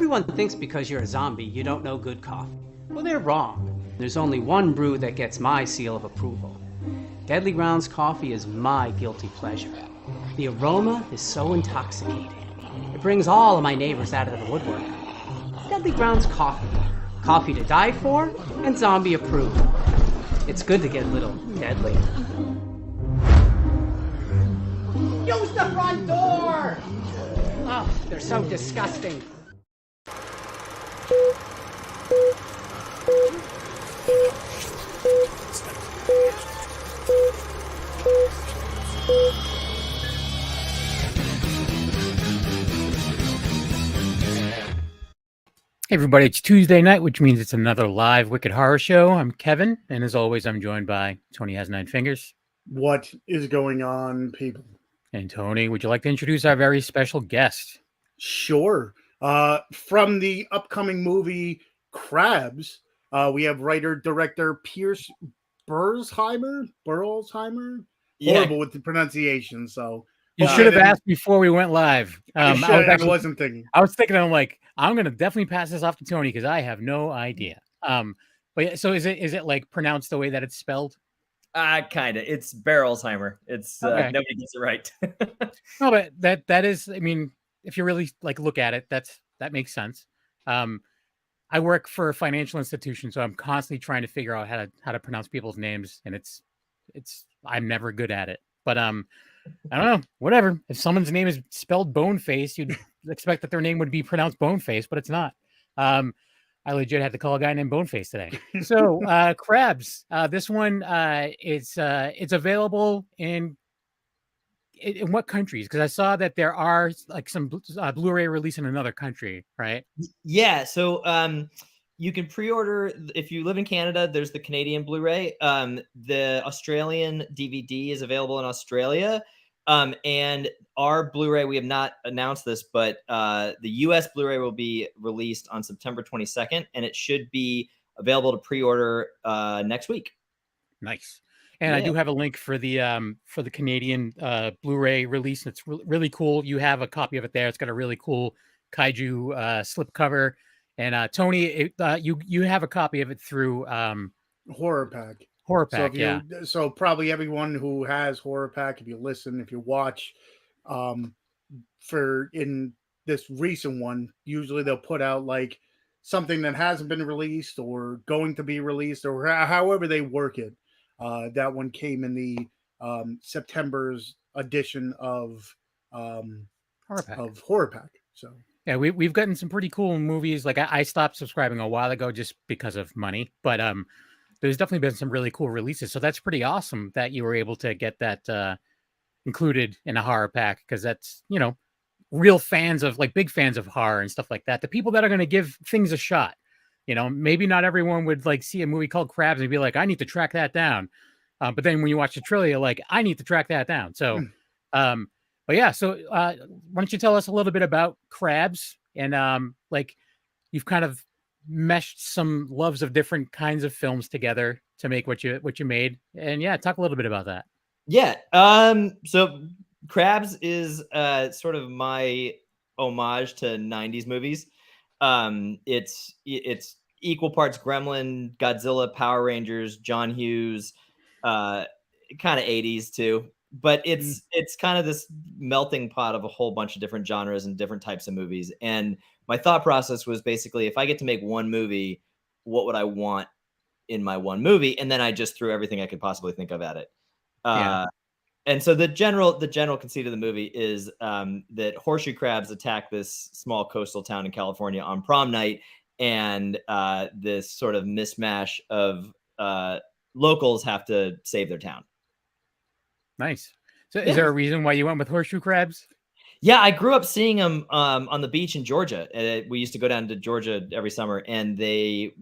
Everyone thinks because you're a zombie, you don't know good coffee. Well, they're wrong. There's only one brew that gets my seal of approval. Deadly Grounds coffee is my guilty pleasure. The aroma is so intoxicating. It brings all of my neighbors out of the woodwork. Deadly Grounds coffee. Coffee to die for and zombie approved. It's good to get a little deadly. Use the front door! Oh, they're so disgusting. Hey everybody, it's Tuesday night, which means it's another live Wicked Horror Show. I'm Kevin, and as always, I'm joined by Tony Has Nine Fingers. What is going on, people? And Tony, would you like to introduce our very special guest? Sure. From the upcoming movie CRABS, we have writer-director Pierce Berolzheimer. Horrible with the pronunciation, so... You should have asked before we went live. I wasn't thinking. I was thinking, I'm going to definitely pass this off to Tony because I have no idea. But yeah, so is it like pronounced the way that it's spelled? Kind of. It's Berolzheimer. It's okay. Nobody gets it right. No, but that is, I mean, if you really like look at it, that makes sense. I work for a financial institution, so I'm constantly trying to figure out how to pronounce people's names, and it's I'm never good at it. But I don't know, whatever. If someone's name is spelled Boneface, you'd expect that their name would be pronounced Boneface, but it's not. I legit had to call a guy named Boneface today. So CRABS, this one, it's available in what countries? Because I saw that there are like some Blu-ray release in another country, right? Yeah. So you can pre-order if you live in Canada. There's the Canadian Blu-ray. The Australian DVD is available in Australia. And our Blu-ray, we have not announced this, but the US Blu-ray will be released on September 22nd, and it should be available to pre-order next week. Nice. And yeah. I do have a link for the Canadian Blu-ray release. It's really cool. You have a copy of it there. It's got a really cool kaiju slipcover. And Tony, you have a copy of it through Horror Pack. Horror Pack, yeah. So probably everyone who has Horror Pack, if you listen, if you watch, for in this recent one, usually they'll put out like something that hasn't been released or going to be released or however they work it. That one came in the September's edition of Horror Pack. So yeah, we've gotten some pretty cool movies. Like I stopped subscribing a while ago just because of money, but there's definitely been some really cool releases. So that's pretty awesome that you were able to get that included in a horror pack, because that's, real fans of big fans of horror and stuff like that. The people that are going to give things a shot. Maybe not everyone would see a movie called CRABS and be like, I need to track that down. But then when you watch the trailer, you're like, I need to track that down. So, but yeah, so why don't you tell us a little bit about CRABS and you've kind of meshed some loves of different kinds of films together to make what you made, and yeah, talk a little bit about that. Yeah. So CRABS is sort of my homage to 90s movies. It's equal parts Gremlin, Godzilla, Power Rangers, John Hughes, kind of 80s too. But it's kind of this melting pot of a whole bunch of different genres and different types of movies. And my thought process was basically, if I get to make one movie, what would I want in my one movie? And then I just threw everything I could possibly think of at it. And so the general conceit of the movie is that horseshoe crabs attack this small coastal town in California on prom night, and this sort of mishmash of locals have to save their town. Nice. So is there a reason why you went with horseshoe crabs? Yeah, I grew up seeing them on the beach in Georgia. We used to go down to Georgia every summer, and the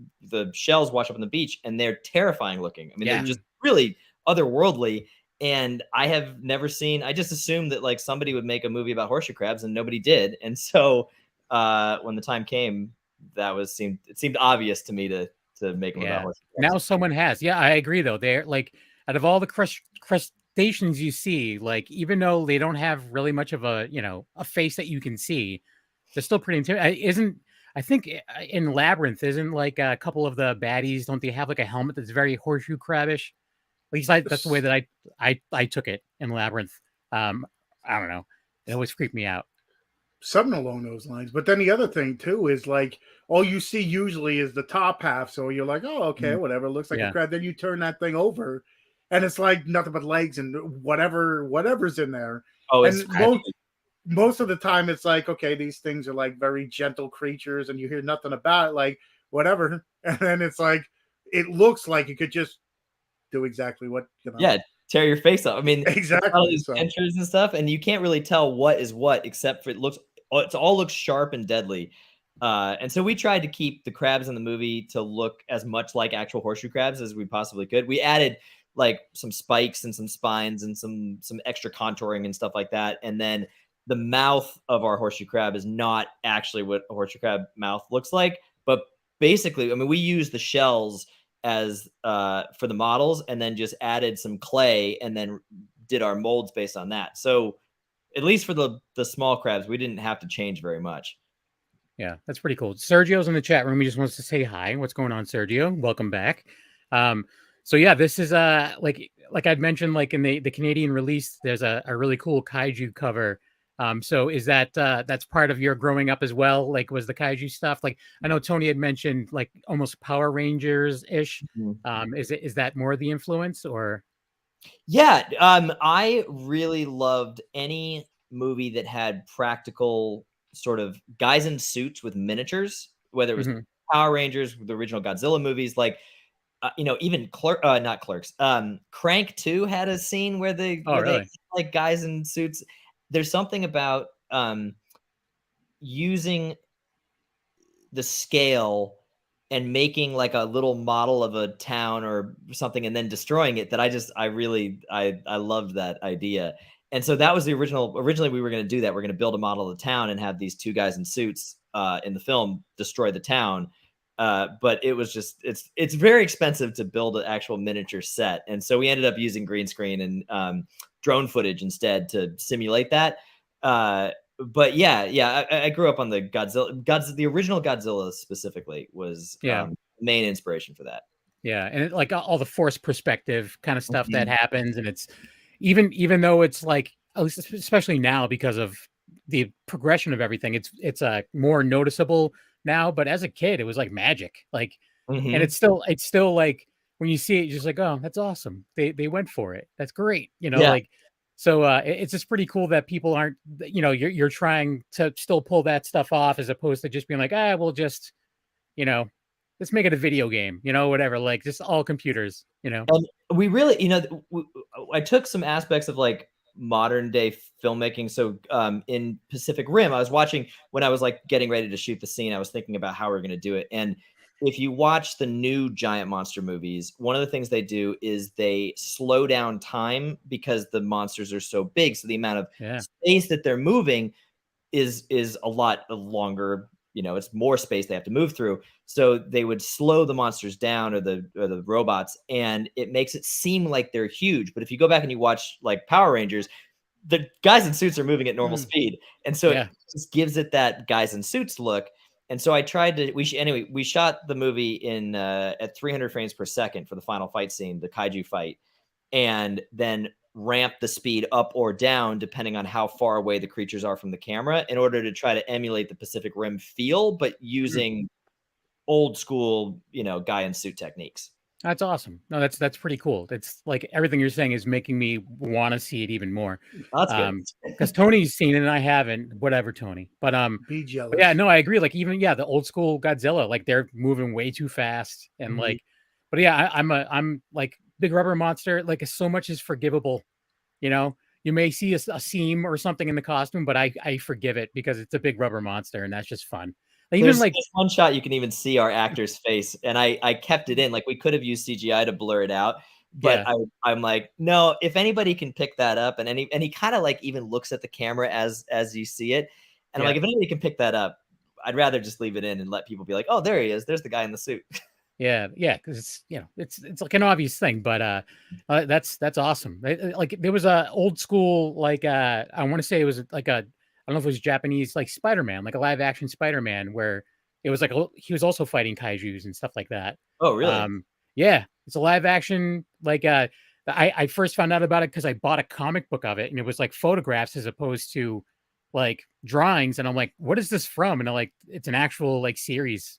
shells wash up on the beach, and they're terrifying looking. I mean, they're just really otherworldly. And I have never seen. I just assumed that somebody would make a movie about horseshoe crabs, and nobody did. And so when the time came, it seemed obvious to me to make them about horseshoe crabs. Now someone has. Yeah, I agree though. They're out of all the crustaceans you see, even though they don't have really much of a face that you can see, they're still pretty intimidating. I think in Labyrinth, isn't like a couple of the baddies, don't they have like a helmet that's very horseshoe crabbish? At least that's the way that I took it in Labyrinth. I don't know. It always freaked me out. Something along those lines. But then the other thing too is like all you see usually is the top half. So you're like, oh, okay, whatever. It looks like a crab. Then you turn that thing over, and it's like nothing but legs and whatever's in there. Oh, and most of the time it's like, okay, these things are like very gentle creatures, and you hear nothing about it, like whatever. And then it's like it looks like it could just do exactly what Yeah, tear your face up. I mean, exactly. All these dentures and stuff, and you can't really tell what is what except for it all looks sharp and deadly. And so we tried to keep the crabs in the movie to look as much like actual horseshoe crabs as we possibly could. We added like some spikes and some spines and some extra contouring and stuff like that. And then the mouth of our horseshoe crab is not actually what a horseshoe crab mouth looks like, but basically, I mean, we use the shells as for the models, and then just added some clay and then did our molds based on that. So at least for the small crabs, we didn't have to change very much. Yeah, that's pretty cool. Sergio's in the chat room. He just wants to say hi. What's going on, Sergio? Welcome back. So yeah, this is like I'd mentioned, like in the Canadian release, there's a really cool kaiju cover. So is that that's part of your growing up as well? Like, was the kaiju stuff, like, I know Tony had mentioned like almost Power Rangers ish. Is that more the influence, or? Yeah, I really loved any movie that had practical sort of guys in suits with miniatures, whether it was Power Rangers, the original Godzilla movies, like even not Clerks. Crank 2 had a scene where they like guys in suits. There's something about using the scale and making like a little model of a town or something and then destroying it that I loved that idea. And so that was the originally we were going to do that. We're going to build a model of the town and have these two guys in suits in the film destroy the town. But it was just, it's very expensive to build an actual miniature set. And so we ended up using green screen and drone footage instead to simulate that. But yeah, I grew up on the Godzilla, the original Godzilla specifically was main inspiration for that. Yeah, and like all the force perspective kind of stuff that happens, and it's even though it's like, at least especially now because of the progression of everything, it's more noticeable now. But as a kid, it was like magic, like, and it's still like when you see it, you're just like, oh, that's awesome. They went for it. That's great, like. So it's just pretty cool that people aren't, you're trying to still pull that stuff off as opposed to just being like, we'll just, let's make it a video game, whatever, like just all computers, And we really, I took some aspects of like modern day filmmaking. So in Pacific Rim, I was watching when I was like getting ready to shoot the scene, I was thinking about how we're going to do it. And if you watch the new giant monster movies, one of the things they do is they slow down time because the monsters are so big. So the amount of space that they're moving is a lot longer. It's more space they have to move through. So they would slow the monsters down or the robots, and it makes it seem like they're huge. But if you go back and you watch like Power Rangers, the guys in suits are moving at normal speed. And so it just gives it that guys in suits look. And so I tried to, we shot the movie in at 300 frames per second for the final fight scene, the kaiju fight, and then ramp the speed up or down depending on how far away the creatures are from the camera in order to try to emulate the Pacific Rim feel, but using old school, guy in suit techniques. That's awesome. No, that's pretty cool. It's like everything you're saying is making me want to see it even more. That's good. Because Tony's seen it and I haven't. Whatever, Tony. But be jealous. Yeah, no, I agree. Like even the old school Godzilla, like they're moving way too fast and like. But yeah, I'm like big rubber monster. Like so much is forgivable. You may see a seam or something in the costume, but I forgive it because it's a big rubber monster and that's just fun. There's like one shot you can even see our actor's face, and I kept it in. Like we could have used CGI to blur it out, but I'm like, no. If anybody can pick that up, and he kind of like even looks at the camera as you see it, and I'm like, if anybody can pick that up, I'd rather just leave it in and let people be like, oh, there he is. There's the guy in the suit. Yeah, because it's like an obvious thing, but that's awesome. Like there was a old school like I want to say it was like I don't know if it was Japanese, like Spider-Man, like a live action Spider-Man where it was like he was also fighting kaijus and stuff like that. Oh, really? Yeah, it's a live action. Like I first found out about it because I bought a comic book of it, and it was like photographs as opposed to like drawings. And I'm like, what is this from? And I'm like, it's an actual like series.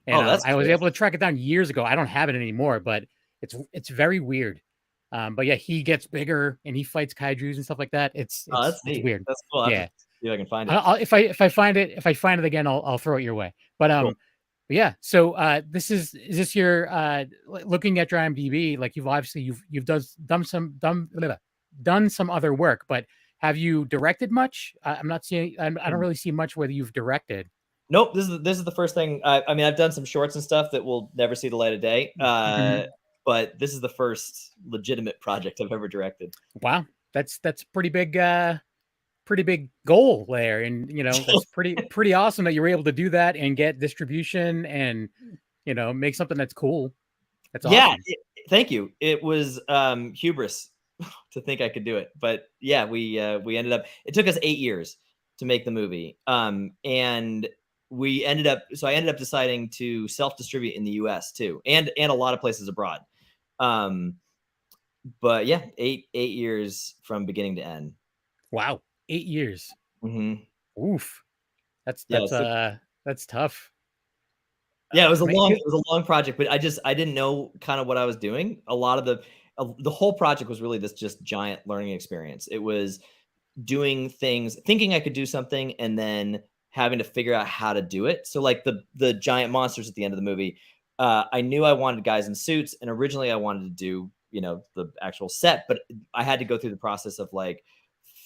And That's I was cool. able to track it down years ago. I don't have it anymore, but it's very weird. But yeah, he gets bigger and he fights kaijus and stuff like that. It's neat. weird. That's cool. Yeah, see if I can find it. if I find it again, I'll throw it your way. But Cool. but yeah. So is this your looking at your IMDb? Like you've done some other work, but have you directed much? I'm not seeing. I don't really see much whether you've directed. Nope. This is the first thing. I mean, I've done some shorts and stuff that will never see the light of day. But this is the first legitimate project I've ever directed. Wow, that's pretty big goal there, and that's pretty awesome that you were able to do that and get distribution and make something that's cool. That's awesome. Yeah, thank you. It was hubris to think I could do it, but yeah, we ended up. It took us 8 years to make the movie, and I ended up deciding to self-distribute in the U.S. too, and a lot of places abroad. But yeah, 8 years from beginning to end. Wow, 8 years. Mm-hmm. Oof, that's tough. Yeah, it was a long project, but I didn't know kind of what I was doing. A lot of the whole project was really this just giant learning experience. It was doing things, thinking I could do something, and then having to figure out how to do it. So like the giant monsters at the end of the movie, I knew I wanted guys in suits, and originally I wanted to do the actual set, but I had to go through the process of like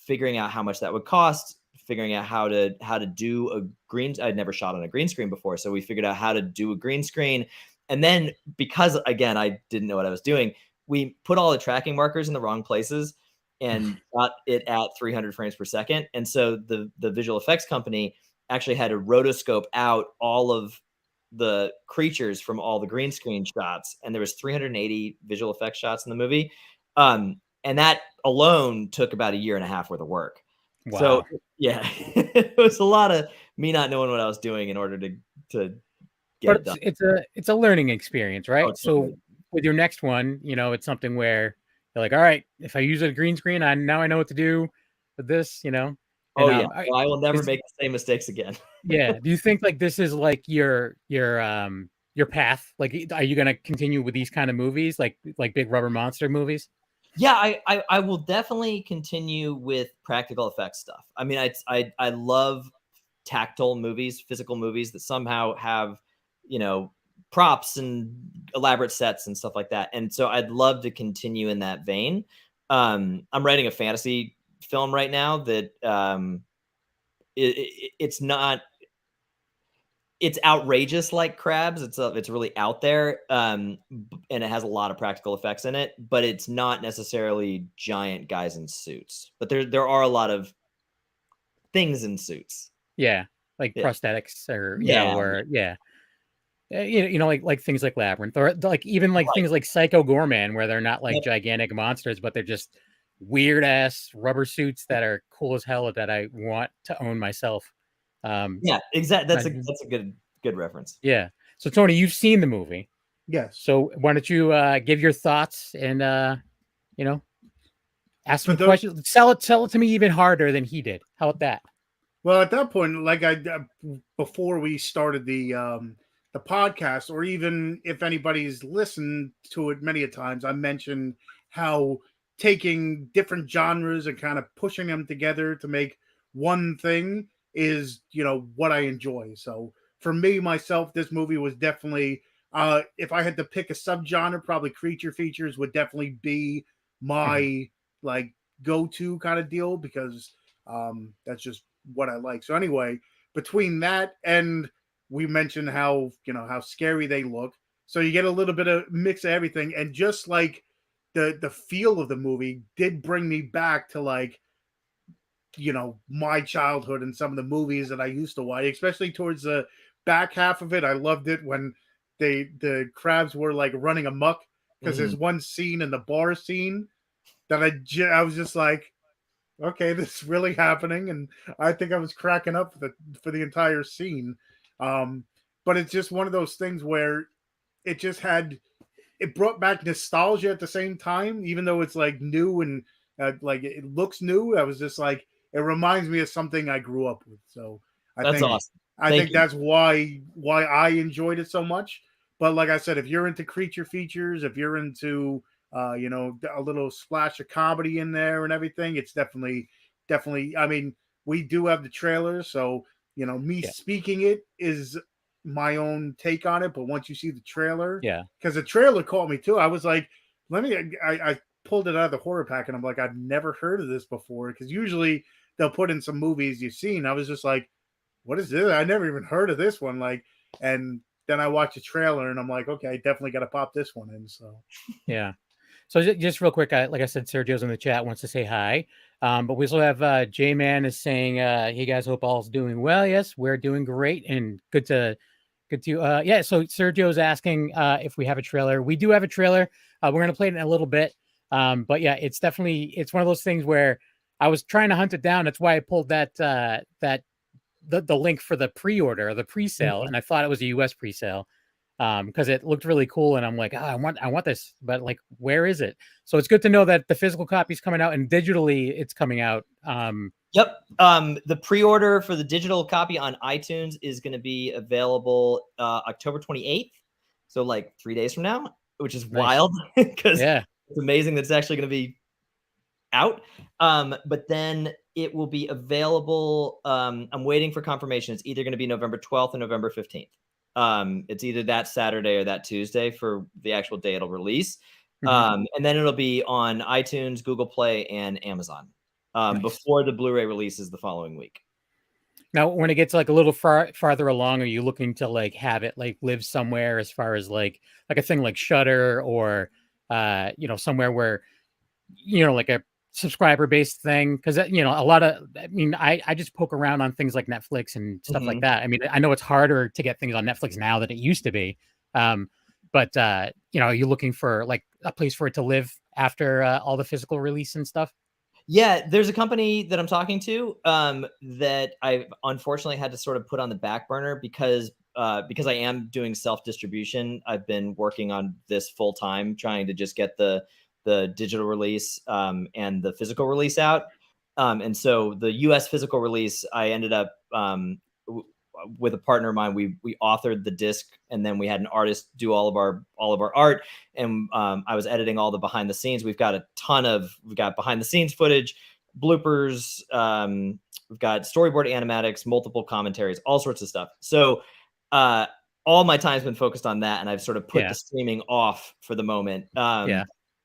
figuring out how much that would cost, figuring out how to do a green. I'd never shot on a green screen before, so we figured out how to do a green screen. And then because again I didn't know what I was doing, we put all the tracking markers in the wrong places and got it at 300 frames per second. And so the visual effects company actually had to rotoscope out all of the creatures from all the green screen shots, and there was 380 visual effects shots in the movie, and that alone took about 1.5 years worth of work. Wow. So yeah, it was a lot of me not knowing what I was doing in order to get it done. It's a learning experience, right? Oh, totally. So with your next one, it's something where you're like, all right, if I use a green screen, I know what to do with this, Oh yeah, I will never make the same mistakes again. Yeah. Do you think like this is like your path? Like, are you going to continue with these kind of movies, like big rubber monster movies? Yeah, I will definitely continue with practical effects stuff. I mean, I love tactile movies, physical movies that somehow have, props and elaborate sets and stuff like that. And so I'd love to continue in that vein. I'm writing a fantasy film right now that it's outrageous like CRABS. It's really out there, and it has a lot of practical effects in it, but it's not necessarily giant guys in suits. But there are a lot of things in suits. Yeah, like prosthetics or like things like Labyrinth, or like even like things like Psycho Gorman, where they're not like gigantic monsters, but they're just weird ass rubber suits that are cool as hell that I want to own myself. Yeah, exactly. That's a good reference. Yeah. So Tony, you've seen the movie. Yes. So why don't you give your thoughts and ask some questions. Sell it to me even harder than he did. How about that? Well, at that point, like before we started the podcast, or even if anybody's listened to it many a times, I mentioned how taking different genres and kind of pushing them together to make one thing is, what I enjoy. So for me, myself, this movie was definitely, if I had to pick a subgenre, probably creature features would definitely be my like go-to kind of deal, because that's just what I like. So anyway, between that and we mentioned how, how scary they look. So you get a little bit of mix of everything. And just like the feel of the movie did bring me back to like, my childhood and some of the movies that I used to watch, especially towards the back half of it. I loved it when the crabs were like running amok, because there's one scene in the bar scene that I was just like, okay, this is really happening. And I think I was cracking up for the entire scene. but it's just one of those things where it just it brought back nostalgia at the same time, even though it's like new and like it looks new. I was just like, it reminds me of something I grew up with. So That's awesome. I think that's why I enjoyed it so much. But like I said, if you're into creature features, if you're into a little splash of comedy in there and everything, it's definitely. I mean, we do have the trailers, so me speaking it is my own take on it. But once you see the trailer, because the trailer caught me too. I was like, I pulled it out of the horror pack, and I'm like, I've never heard of this before, because usually they'll put in some movies you've seen. I was just like, what is this? I never even heard of this one. Like, and then I watched the trailer and I'm like, okay, I definitely got to pop this one in. So, yeah. So just real quick, like I said, Sergio's in the chat, wants to say hi. But we also have J-Man is saying, hey guys, hope all's doing well. Yes, we're doing great and good to, yeah. So Sergio's asking if we have a trailer. We do have a trailer. We're going to play it in a little bit. But yeah, it's one of those things where I was trying to hunt it down. That's why I pulled the link for the pre-order or the pre-sale, and I thought it was a US pre-sale because it looked really cool, and I'm like, I want this, but like, where is it? So it's good to know that the physical copy is coming out and digitally it's coming out. Yep. The pre-order for the digital copy on iTunes is going to be available October 28th, so like 3 days from now, which is wild because it's amazing that it's actually going to be out. But then it will be available. I'm waiting for confirmation. It's either going to be November 12th or November 15th. It's either that Saturday or that Tuesday for the actual day it'll release. And then it'll be on iTunes, Google Play, and Amazon before the Blu-ray releases the following week. Now, when it gets like a little farther along, are you looking to like have it like live somewhere as far as like a thing like Shudder or somewhere where like a subscriber based thing? Because a lot of, I just poke around on things like Netflix and stuff like that. I mean, I know it's harder to get things on Netflix now than it used to be, but are you looking for like a place for it to live after all the physical release and stuff? Yeah, there's a company that I'm talking to that I've unfortunately had to sort of put on the back burner because I am doing self-distribution. I've been working on this full time, trying to just get the digital release and the physical release out. And so the US physical release, I ended up with a partner of mine, we authored the disc, and then we had an artist do all of our art. And I was editing all the behind the scenes. We've got behind the scenes footage, bloopers. We've got storyboard animatics, multiple commentaries, all sorts of stuff. So all my time's been focused on that. And I've sort of put the streaming off for the moment.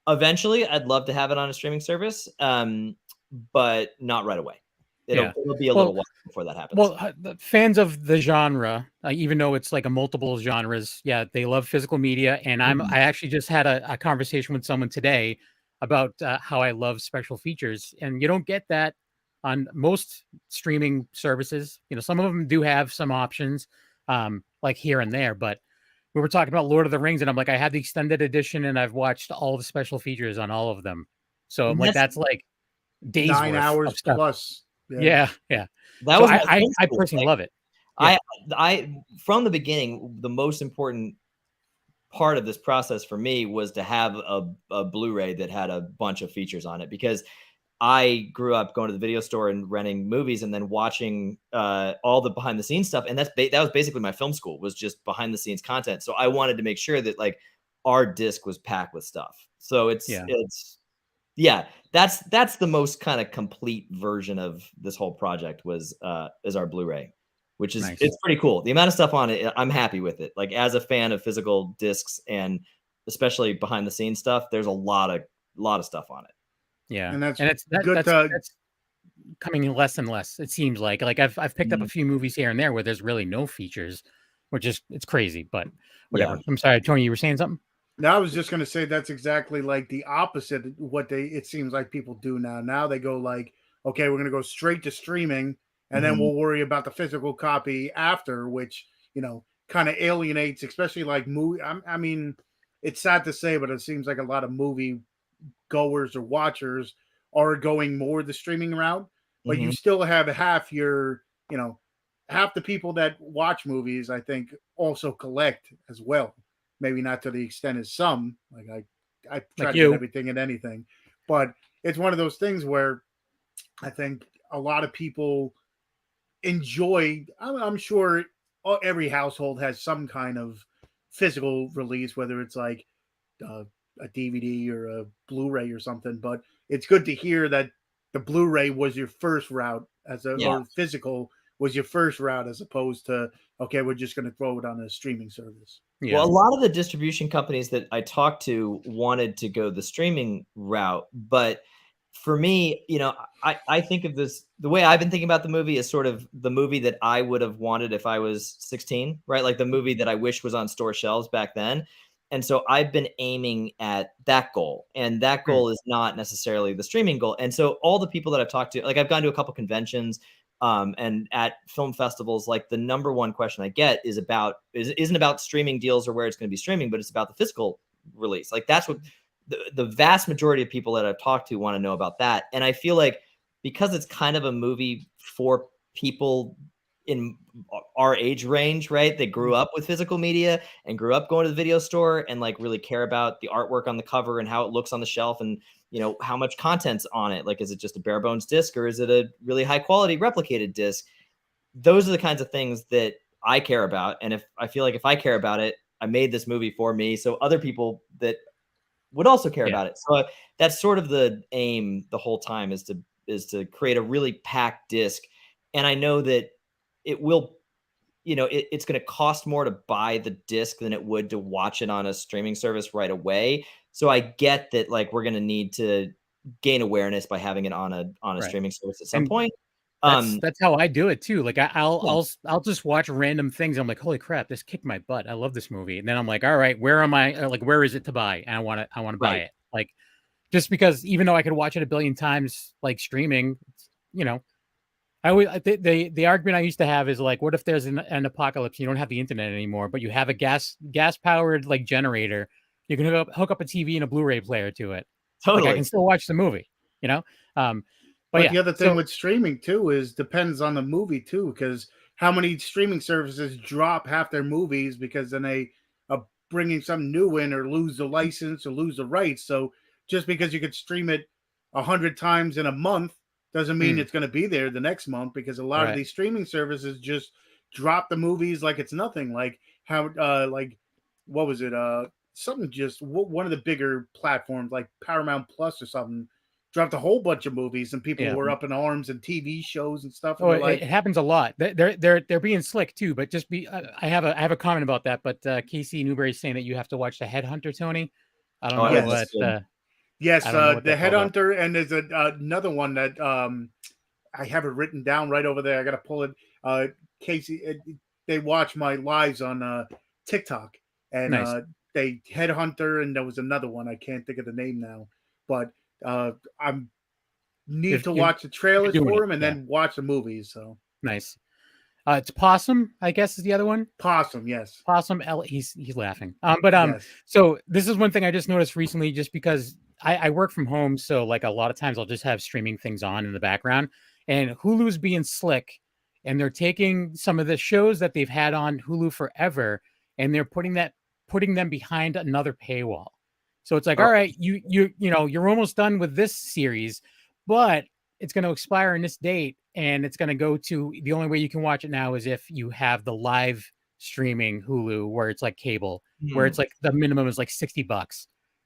Eventually I'd love to have it on a streaming service, but not right away. It'll be a little while before that happens. Well, the fans of the genre, even though it's like a multiple genres, they love physical media. And I actually just had a conversation with someone today about how I love special features, and you don't get that on most streaming services. Some of them do have some options, like here and there, but we were talking about Lord of the Rings, and I'm like, I had the extended edition, and I've watched all the special features on all of them. So I'm like, that's like days 9 worth hours of stuff. plus. Yeah. That was I personally love it. Yeah. I from the beginning, the most important part of this process for me was to have a Blu-ray that had a bunch of features on it, because I grew up going to the video store and renting movies and then watching all the behind the scenes stuff. And that was basically my film school, was just behind the scenes content. So I wanted to make sure that like our disc was packed with stuff. So that's the most kind of complete version of this whole project is our Blu-ray, which is nice. It's pretty cool. The amount of stuff on it, I'm happy with it. Like, as a fan of physical discs and especially behind the scenes stuff, there's a lot of stuff on it. Yeah, and that's coming less and less. It seems like I've picked up a few movies here and there where there's really no features, which is it's crazy. But whatever. Yeah. I'm sorry, Tony, you were saying something. No, I was just going to say that's exactly like the opposite of what it seems like people do now. Now they go like, okay, we're going to go straight to streaming, and then we'll worry about the physical copy after, which, kind of alienates, especially like movie. I mean, it's sad to say, but it seems like a lot of movie goers or watchers are going more the streaming route, but you still have half your, half the people that watch movies, I think, also collect as well. Maybe not to the extent as some. Like I try Like to get you. everything and anything, but it's one of those things where I think a lot of people enjoy. I'm sure every household has some kind of physical release, whether it's like uh, a DVD or a Blu-ray or something. But it's good to hear that the Blu-ray was your first route Yeah. or physical was your first route, as opposed to, okay, we're just going to throw it on a streaming service. Yeah. Well, a lot of the distribution companies that I talked to wanted to go the streaming route, but for me, I think of this, the way I've been thinking about the movie is sort of the movie that I would have wanted if I was 16, right? Like the movie that I wish was on store shelves back then. And so I've been aiming at that goal, and that goal is not necessarily the streaming goal. And so all the people that I've talked to, like I've gone to a couple conventions, and at film festivals, like the number one question I get isn't about streaming deals or where it's going to be streaming, but it's about the physical release. Like that's what the vast majority of people that I've talked to want to know about that. And I feel like because it's kind of a movie for people in our age range, right? They grew up with physical media and grew up going to the video store and like really care about the artwork on the cover and how it looks on the shelf and how much content's on it. Like, is it just a bare bones disc or is it a really high quality replicated disc? Those are the kinds of things that I care about. And if I feel like if I care about it, I made this movie for me. So other people that would also care about it. So that's sort of the aim the whole time is to create a really packed disc. And I know that it will, it's going to cost more to buy the disc than it would to watch it on a streaming service right away. So I get that, like, we're going to need to gain awareness by having it on a streaming service at some point. That's how I do it too. Like I'll just watch random things. I'm like, holy crap, this kicked my butt. I love this movie. And then I'm like, all right, where am I? Like, where is it to buy? And I want to buy it. Like, just because even though I could watch it a billion times, like streaming, the argument I used to have is like, what if there's an apocalypse? You don't have the internet anymore, but you have a gas powered like generator. You can hook up a TV and a Blu-ray player to it. Totally, like, I can still watch the movie. But the other thing with streaming too is depends on the movie too, because how many streaming services drop half their movies because then they are bringing something new in or lose the license or lose the rights. So just because you could stream it 100 times in a month doesn't mean it's going to be there the next month, because a lot of these streaming services just drop the movies like it's nothing. Like how what was it? Something just one of the bigger platforms like Paramount Plus or something dropped a whole bunch of movies and people were up in arms and TV shows and stuff. And it happens a lot. They're being slick too, but just be. I have a comment about that. But Casey Newberry's saying that you have to watch The Headhunter, Tony. I don't know what. Yes, The Headhunter, and there's another one that I have it written down right over there. I got to pull it. Casey, they watch my lives on TikTok, and they Headhunter, and there was another one I can't think of the name now, but I'm need to watch the trailers for him and then watch the movies. So nice. It's Possum, I guess, is the other one. Possum, yes. Possum. He's laughing. So this is one thing I just noticed recently, just because I work from home, so like a lot of times I'll just have streaming things on in the background, and Hulu's being slick, and they're taking some of the shows that they've had on Hulu forever, and they're putting them behind another paywall. So it's like, all right, you're almost done with this series, but it's going to expire in this date, and it's going to go to the only way you can watch it now is if you have the live streaming Hulu, where it's like cable, where it's like the minimum is like $60 or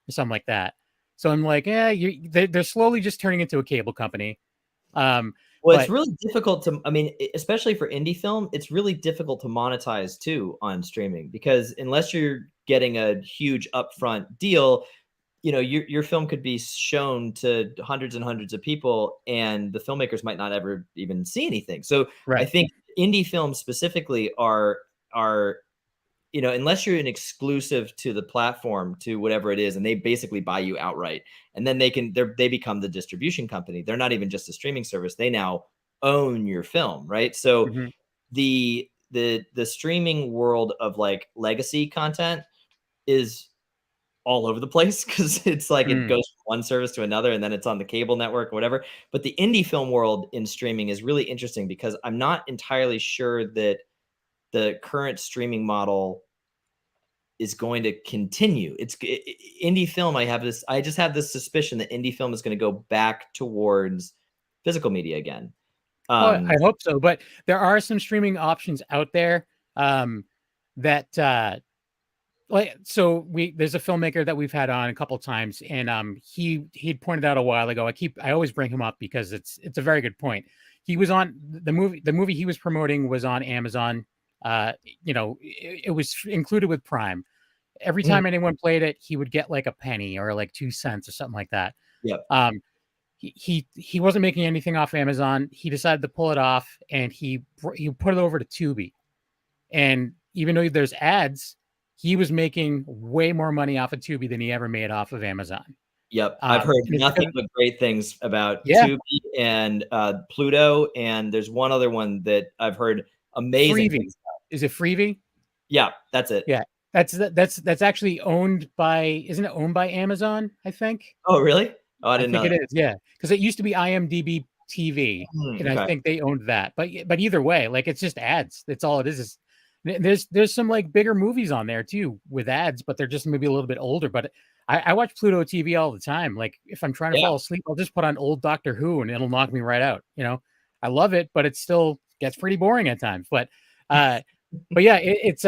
something like that. So I'm like, they're slowly just turning into a cable company. It's really difficult especially for indie film, it's really difficult to monetize too on streaming, because unless you're getting a huge upfront deal, your film could be shown to hundreds and hundreds of people, and the filmmakers might not ever even see anything. So I think indie films specifically are unless you're an exclusive to the platform, to whatever it is, and they basically buy you outright, and then they become the distribution company. They're not even just a streaming service. They now own your film, right? So the streaming world of like legacy content is all over the place because it's like it goes from one service to another, and then it's on the cable network or whatever. But the indie film world in streaming is really interesting because I'm not entirely sure that the current streaming model is going to continue. Indie film. I just have this suspicion that indie film is going to go back towards physical media again. I hope so, but there are some streaming options out there that there's a filmmaker that we've had on a couple times, and he'd pointed out a while ago. I always bring him up because it's a very good point. He was on the movie he was promoting was on Amazon. It was included with Prime. Every time anyone played it, he would get like a penny or like 2 cents or something like that. Yep. He wasn't making anything off Amazon. He decided to pull it off, and he put it over to Tubi. And even though there's ads, he was making way more money off of Tubi than he ever made off of Amazon. Yep. I've heard nothing but great things about Tubi and Pluto. And there's one other one that I've heard amazing things about. Is it Freevee? Yeah, that's it. Yeah. That's actually isn't it owned by Amazon, I think? Oh, really? Oh, I didn't know. I think it is, yeah. Because it used to be IMDb TV, and I think they owned that. But either way, like it's just ads. That's all it is. There's some like bigger movies on there too with ads, but they're just maybe a little bit older. But I watch Pluto TV all the time. Like if I'm trying to fall asleep, I'll just put on old Doctor Who and it'll knock me right out. I love it, but it still gets pretty boring at times. But yeah, it's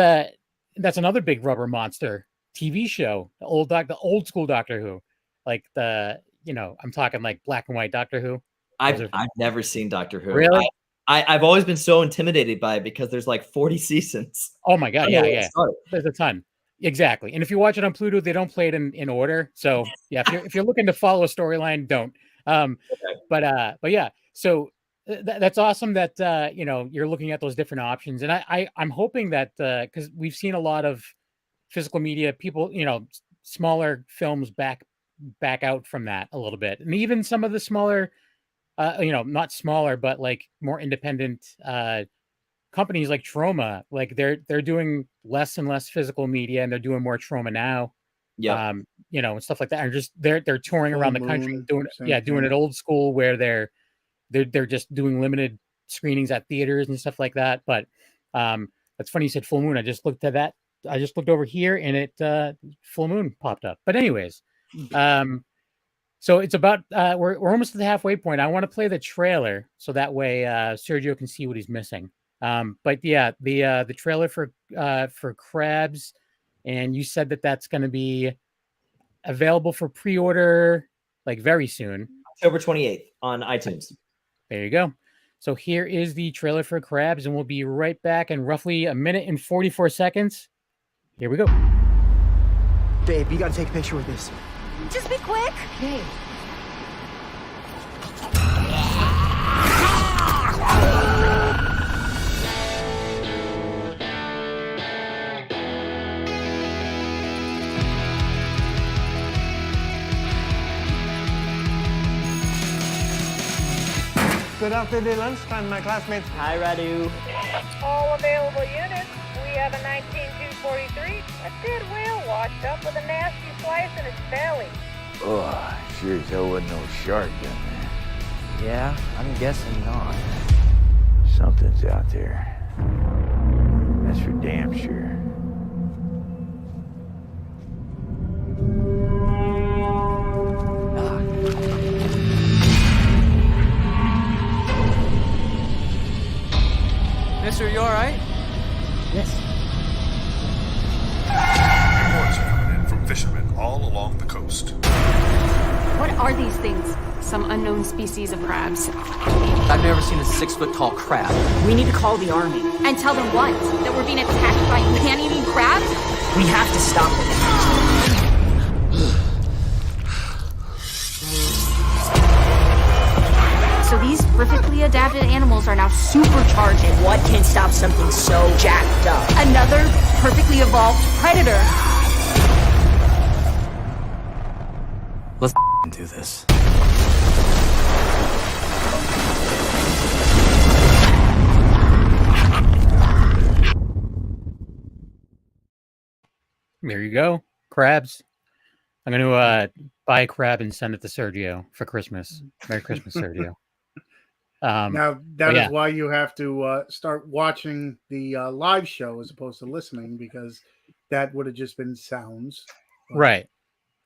that's another big rubber monster TV show. The old school Doctor Who, like I'm talking like black and white Doctor Who. I've never seen Doctor Who. Really? I've always been so intimidated by it because there's like 40 seasons. Oh my God. Yeah. There's a ton. Exactly. And if you watch it on Pluto, they don't play it in order. So yeah, if you're looking to follow a storyline, don't. But yeah, so that's awesome that, you're looking at those different options. And I'm hoping that, cause we've seen a lot of physical media people, smaller films back out from that a little bit. And even some of the smaller, not smaller, but like more independent companies like Trauma, like they're doing less and less physical media, and they're doing more Trauma now. Yeah. And stuff like that. And just they're touring around the country doing it old school, where they're just doing limited screenings at theaters and stuff like that. But that's funny you said Full Moon. I just looked at that. I just looked over here and it Full Moon popped up. But anyways, so it's about we're almost at the halfway point. I want to play the trailer so that way Sergio can see what he's missing. But yeah, the trailer for CRABS, and you said that's going to be available for pre-order like very soon, October 28th on iTunes. There you go. So here is the trailer for CRABS, and we'll be right back in roughly a minute and 44 seconds. Here we go. Babe, you gotta take a picture with this. Just be quick. Okay. Good afternoon, lunchtime, my classmates. Hi, Radu. All available units. We have a 19243, a dead whale washed up with a nasty slice in its belly. Oh, sure as hell wasn't no shark in there. Yeah, I'm guessing not. Something's out there. That's for damn sure. Mister, you alright? Yes. Reports are coming in from fishermen all along the coast. What are these things? Some unknown species of crabs. I've never seen a 6-foot-tall crab. We need to call the army. And tell them what? That we're being attacked by man-eating crabs? We have to stop them. So these perfectly adapted animals are now supercharged. And what can stop something so jacked up? Another perfectly evolved predator. Let's do this. There you go. CRABS. I'm going to buy a crab and send it to Sergio for Christmas. Merry Christmas, Sergio. Now that is yeah. why you have to start watching the live show as opposed to listening, because that would have just been sounds. But, Right.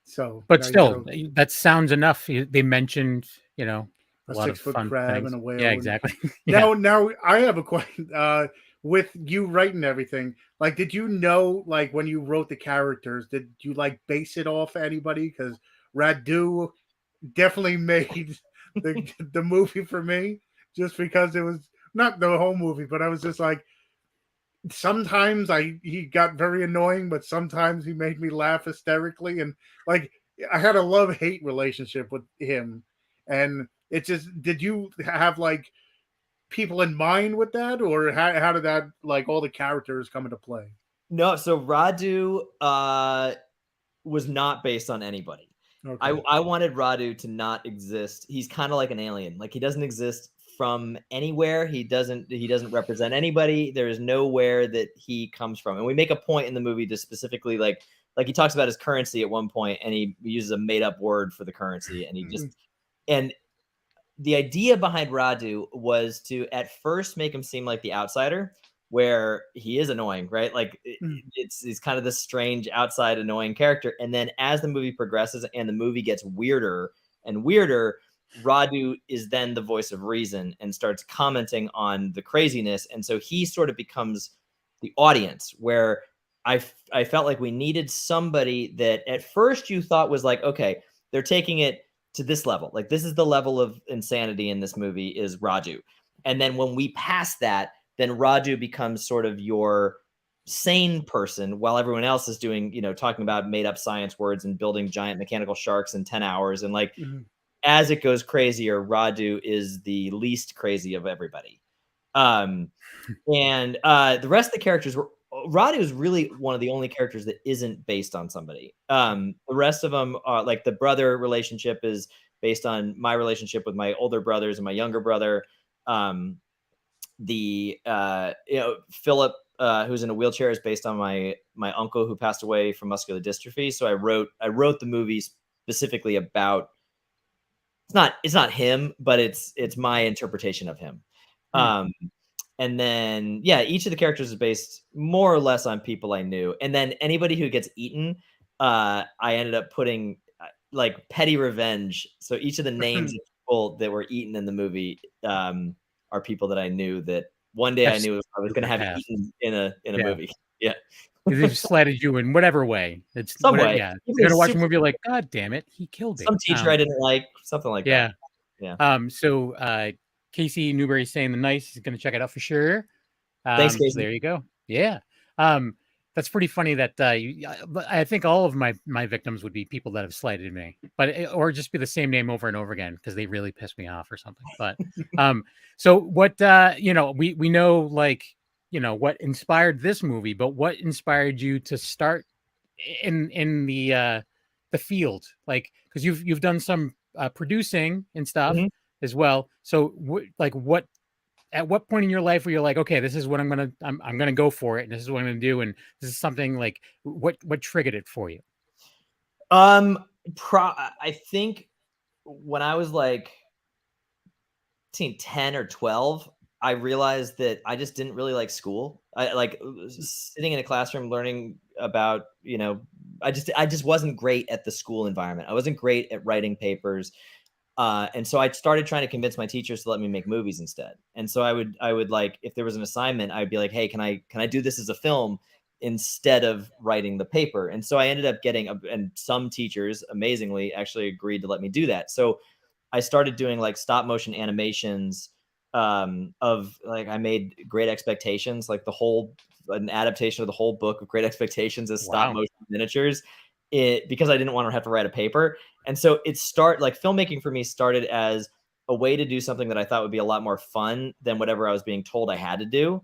So, but now still, that sounds enough. They mentioned, a lot of 6-foot fun crab things. and a whale. Yeah, exactly. Yeah. Now I have a question. With you writing everything, like, did you know, like, when you wrote the characters, did you like base it off anybody? Because Radu definitely made the movie for me, just because it was not the whole movie, but I was just like, sometimes he got very annoying, but sometimes he made me laugh hysterically, and like I had a love-hate relationship with him. And it just, did you have like people in mind with that, or how did that, like, all the characters come into play? No, so Radu was not based on anybody. Okay. I wanted Radu to not exist. He's kind of like an alien. Like, he doesn't exist from anywhere. He doesn't represent anybody. There is nowhere that he comes from. And we make a point in the movie to specifically like he talks about his currency at one point, and he uses a made up word for the currency, and he just and the idea behind Radu was to at first make him seem like the outsider, where he is annoying, right? Like, he's kind of this strange outside annoying character. And then as the movie progresses and the movie gets weirder and weirder, Radu is then the voice of reason and starts commenting on the craziness. And so he sort of becomes the audience, where I felt like we needed somebody that at first you thought was like, okay, they're taking it to this level. Like, this is the level of insanity in this movie is Raju. And then when we pass that, then Raju becomes sort of your sane person, while everyone else is doing, talking about made up science words and building giant mechanical sharks in 10 hours. And like, as it goes crazier, Radu is the least crazy of everybody. And the rest of the characters were, Radu is really one of the only characters that isn't based on somebody. The rest of them are like, the brother relationship is based on my relationship with my older brothers and my younger brother. Philip, who's in a wheelchair, is based on my uncle who passed away from muscular dystrophy. So I wrote the movie specifically about, it's not him, but it's my interpretation of him. And then, each of the characters is based more or less on people I knew. And then anybody who gets eaten, I ended up putting like petty revenge. So each of the names of people that were eaten in the movie are people that I knew that one day I knew I was going to have eaten in a movie. Yeah. They just slighted you in whatever way. It's some way. Yeah. You're going to watch a movie, you're like, God damn it, he killed it. Some teacher I didn't like, something like that. Yeah. So Casey Newberry's saying the nice. He's going to check it out for sure. Thanks, Casey. So there you go. Yeah. That's pretty funny that I think all of my victims would be people that have slighted me, or just be the same name over and over again because they really piss me off or something. But so what we know, like, what inspired this movie, but what inspired you to start in the field, like, because you've done some producing and stuff as well. So at what point in your life where you're like, okay, this is what I'm gonna go for it, and this is what I'm gonna do, and this is something like, what triggered it for you? I think when I was like 10 or 12, I realized that I just didn't really like school. I like sitting in a classroom learning about, I just wasn't great at the school environment. I wasn't great at writing papers. And so I started trying to convince my teachers to let me make movies instead. And so I would like, if there was an assignment, I'd be like, hey, can I do this as a film instead of writing the paper? And so I ended up getting, and some teachers amazingly actually agreed to let me do that. So I started doing like stop motion animations of like, I made Great Expectations, like an adaptation of the whole book of Great Expectations as stop motion miniatures, because I didn't want to have to write a paper. And so filmmaking for me started as a way to do something that I thought would be a lot more fun than whatever I was being told I had to do.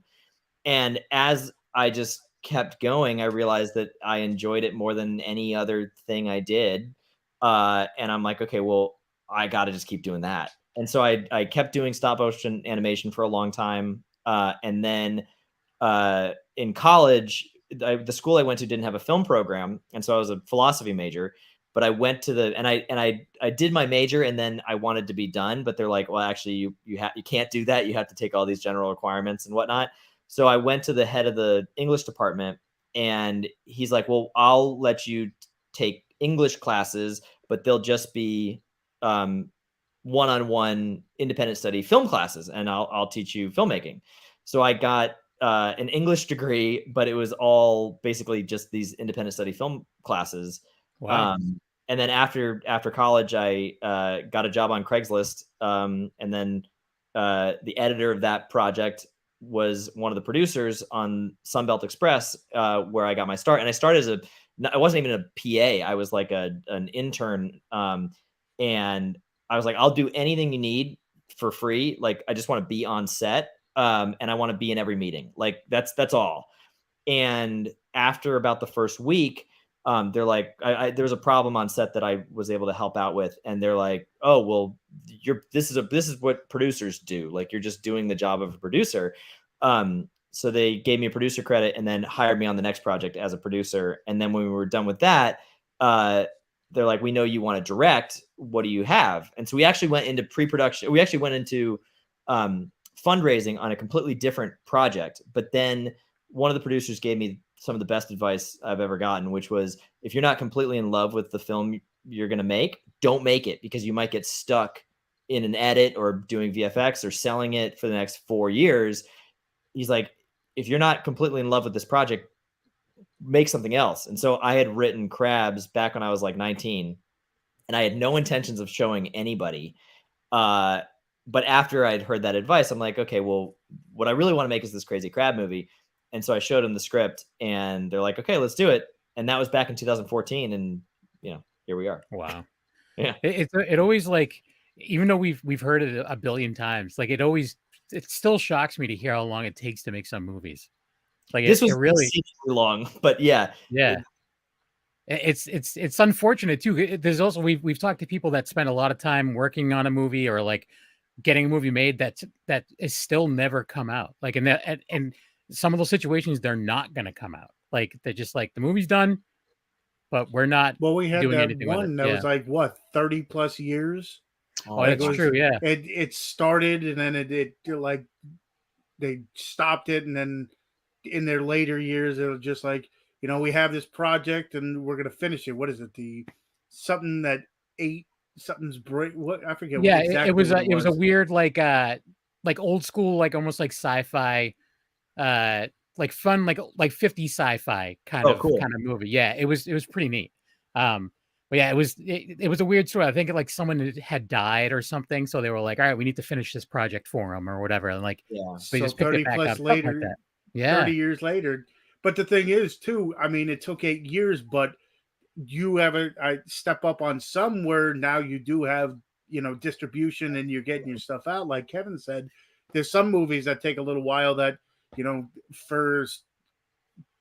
And as I just kept going, I realized that I enjoyed it more than any other thing I did. And I'm like, okay, well, I got to just keep doing that. And so I kept doing stop motion animation for a long time. And then in college, the school I went to didn't have a film program. And so I was a philosophy major. but I went to the and I did my major, and then I wanted to be done, but they're like, well, actually, you can't do that. You have to take all these general requirements and whatnot. So I went to the head of the English department, and he's like, well, I'll let you take English classes, but they'll just be one-on-one independent study film classes, and I'll teach you filmmaking. So I got an English degree, but it was all basically just these independent study film classes. Wow. And then after college, I got a job on Craigslist, and then the editor of that project was one of the producers on Sunbelt Express, where I got my start. And I started I wasn't even a PA. I was like an intern. And I was like, I'll do anything you need for free. Like, I just want to be on set. And I want to be in every meeting. Like, that's all. And after about the first week, they're like, there was a problem on set that I was able to help out with. And they're like, oh, well, this is what producers do. Like, you're just doing the job of a producer. So they gave me a producer credit and then hired me on the next project as a producer. And then when we were done with that, they're like, we know you want to direct. What do you have? And so we actually went into pre-production. We actually went into fundraising on a completely different project. But then one of the producers gave me some of the best advice I've ever gotten, which was, if you're not completely in love with the film you're going to make, don't make it, because you might get stuck in an edit or doing VFX or selling it for the next 4 years. He's like, if you're not completely in love with this project, make something else. And so I had written CRABS back when I was like 19, and I had no intentions of showing anybody. But after I'd heard that advice, I'm like, okay, well, what I really want to make is this crazy crab movie. And so I showed them the script, and they're like, okay, let's do it. And that was back in 2014. And, here we are. Wow. Yeah. It always, like, even though we've heard it a billion times, like, it still shocks me to hear how long it takes to make some movies. Like, this was really long, but yeah. It's unfortunate too. There's also, we've talked to people that spend a lot of time working on a movie or like getting a movie made that is still never come out. Like, and some of those situations, they're not going to come out. Like, they're just like, the movie's done, but we're not. Well, we had doing that anything one that was like, what, 30 plus years? Oh, that's true. Yeah. It started, and then it like, they stopped it. And then in their later years, it was just like, we have this project and we're going to finish it. What is it? Something that something's break. What, I forget. Yeah. What exactly it was a weird, like old school, like almost like sci-fi, like fun, like 50 sci-fi kind of movie. Yeah. It was pretty neat. But yeah, it was a weird story. I think like someone had died or something, so they were like, "All right, we need to finish this project for him or whatever." And like, they just picked it back up later, like that. Yeah, 30 years later. But the thing is, too, I mean, it took 8 years, but you have a step up on somewhere now. You do have distribution, and you're getting your stuff out. Like Kevin said, there's some movies that take a little while that for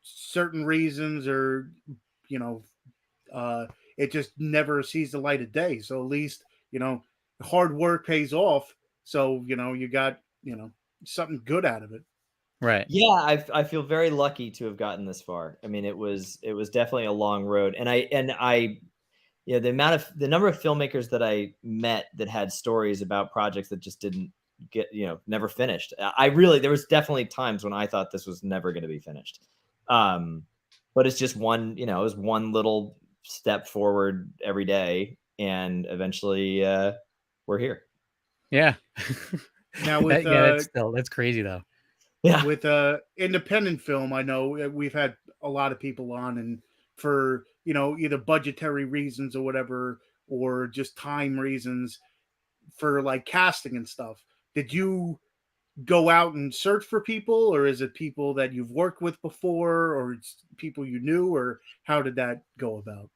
certain reasons or it just never sees the light of day. So at least, hard work pays off. So, you got, something good out of it. Right. Yeah. I feel very lucky to have gotten this far. I mean, it was definitely a long road. And I the number of filmmakers that I met that had stories about projects that just didn't get, never finished. There was definitely times when I thought this was never going to be finished. But it's just one, it was one little step forward every day, and eventually we're here. Yeah. Now with that's crazy though. Yeah. With independent film, I know we've had a lot of people on, and for either budgetary reasons or whatever, or just time reasons for like casting and stuff. Did you go out and search for people, or is it people that you've worked with before, or it's people you knew, or how did that go about?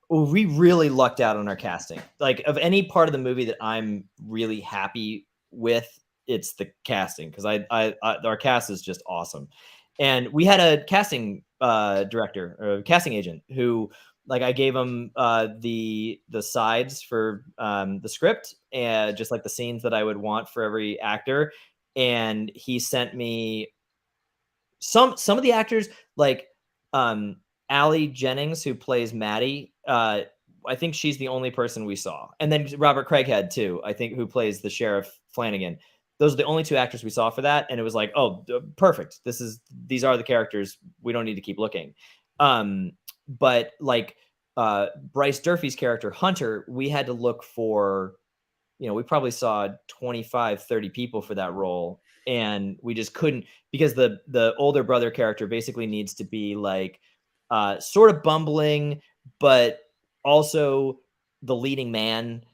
Well, we really lucked out on our casting. Like, of any part of the movie that I'm really happy with, it's the casting, because our cast is just awesome. And we had a casting director or casting agent who, like, I gave him the sides for the script and just like the scenes that I would want for every actor. And he sent me some of the actors, like Allie Jennings, who plays Maddie. I think she's the only person we saw. And then Robert Craighead too, I think, who plays the Sheriff Flanagan. Those are the only two actors we saw for that. And it was like, oh, perfect. These are the characters. We don't need to keep looking. But like Bryce Durfee's character, Hunter, we had to look for, we probably saw 25, 30 people for that role. And we just couldn't, because the older brother character basically needs to be like sort of bumbling, but also the leading man,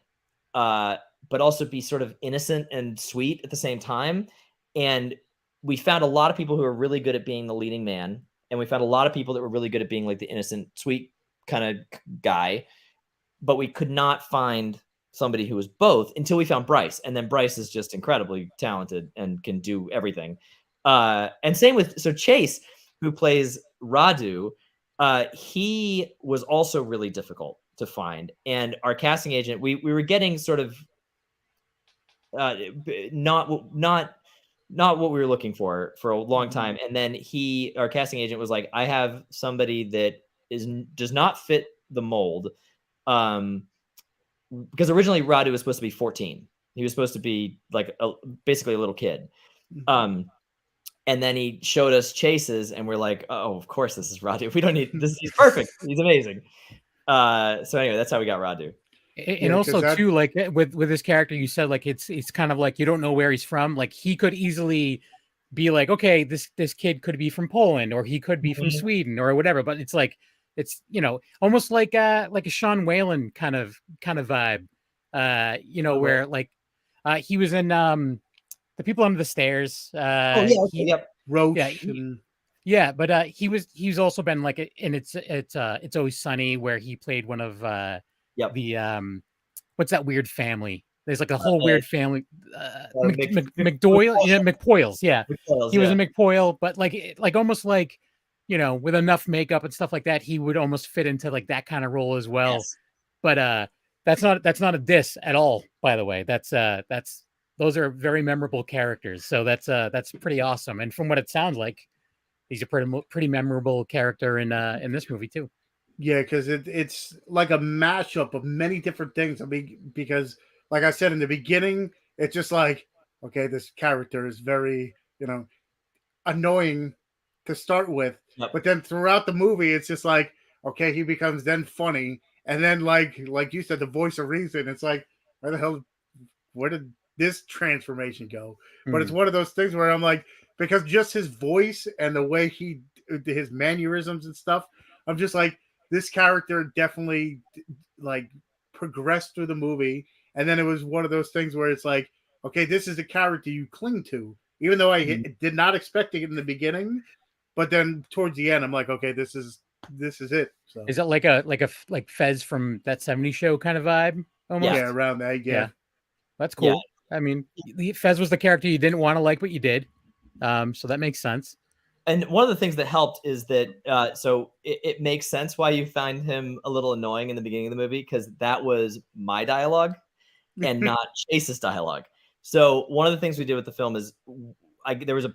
but also be sort of innocent and sweet at the same time. And we found a lot of people who are really good at being the leading man. And we found a lot of people that were really good at being like the innocent, sweet kind of guy. But we could not find somebody who was both until we found Bryce. And then Bryce is just incredibly talented and can do everything. And same with, so Chase, who plays Radu, he was also really difficult to find. And our casting agent, we were getting sort of not what we were looking for a long time. And then our casting agent was like, I have somebody that does not fit the mold. Because originally Radu was supposed to be 14. He was supposed to be like basically a little kid. And then he showed us Chase's and we're like, oh, of course this is Radu. We don't need this. He's perfect. He's amazing. So anyway, that's how we got Radu. And also too, like with his character, you said like it's kind of like you don't know where he's from. Like he could easily be like, okay, this kid could be from Poland or he could be from Sweden or whatever. But it's like it's almost like a Sean Whalen kind of vibe. Where like he was in The People Under the Stairs. Roach. Yeah, but he's also been like in It's Always Sunny, where he played one of the what's that weird family? There's like a whole weird family. McDoyle, McPoyles. Yeah, he was a McPoyle, but like almost like with enough makeup and stuff like that, he would almost fit into like that kind of role as well. Yes. But that's not a diss at all, by the way. Those are very memorable characters. So that's pretty awesome. And from what it sounds like, he's a pretty memorable character in this movie too. Yeah, because it's like a mashup of many different things. I mean, because like I said in the beginning, it's just like, okay, this character is very, annoying to start with. Yep. But then throughout the movie, it's just like, okay, he becomes then funny. And then like you said, the voice of reason, it's like, where did this transformation go? But it's one of those things where I'm like, because just his voice and the way his mannerisms and stuff, I'm just like, this character definitely like progressed through the movie. And then it was one of those things where it's like, okay, this is a character you cling to, even though I did not expect it in the beginning. But then towards the end, I'm like, okay, this is it. So. Is it like Fez from That 70s Show kind of vibe? Almost? Yeah, around that. Yeah. That's cool. Yeah. I mean, Fez was the character you didn't want to like, but you did. So that makes sense. And one of the things that helped is that so it makes sense why you find him a little annoying in the beginning of the movie, because that was my dialogue and not Chase's dialogue. So one of the things we did with the film is there was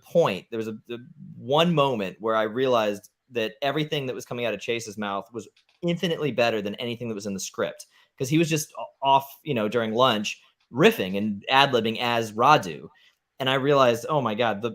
one moment where I realized that everything that was coming out of Chase's mouth was infinitely better than anything that was in the script, because he was just off, during lunch riffing and ad-libbing as Radu. And I realized, oh my God,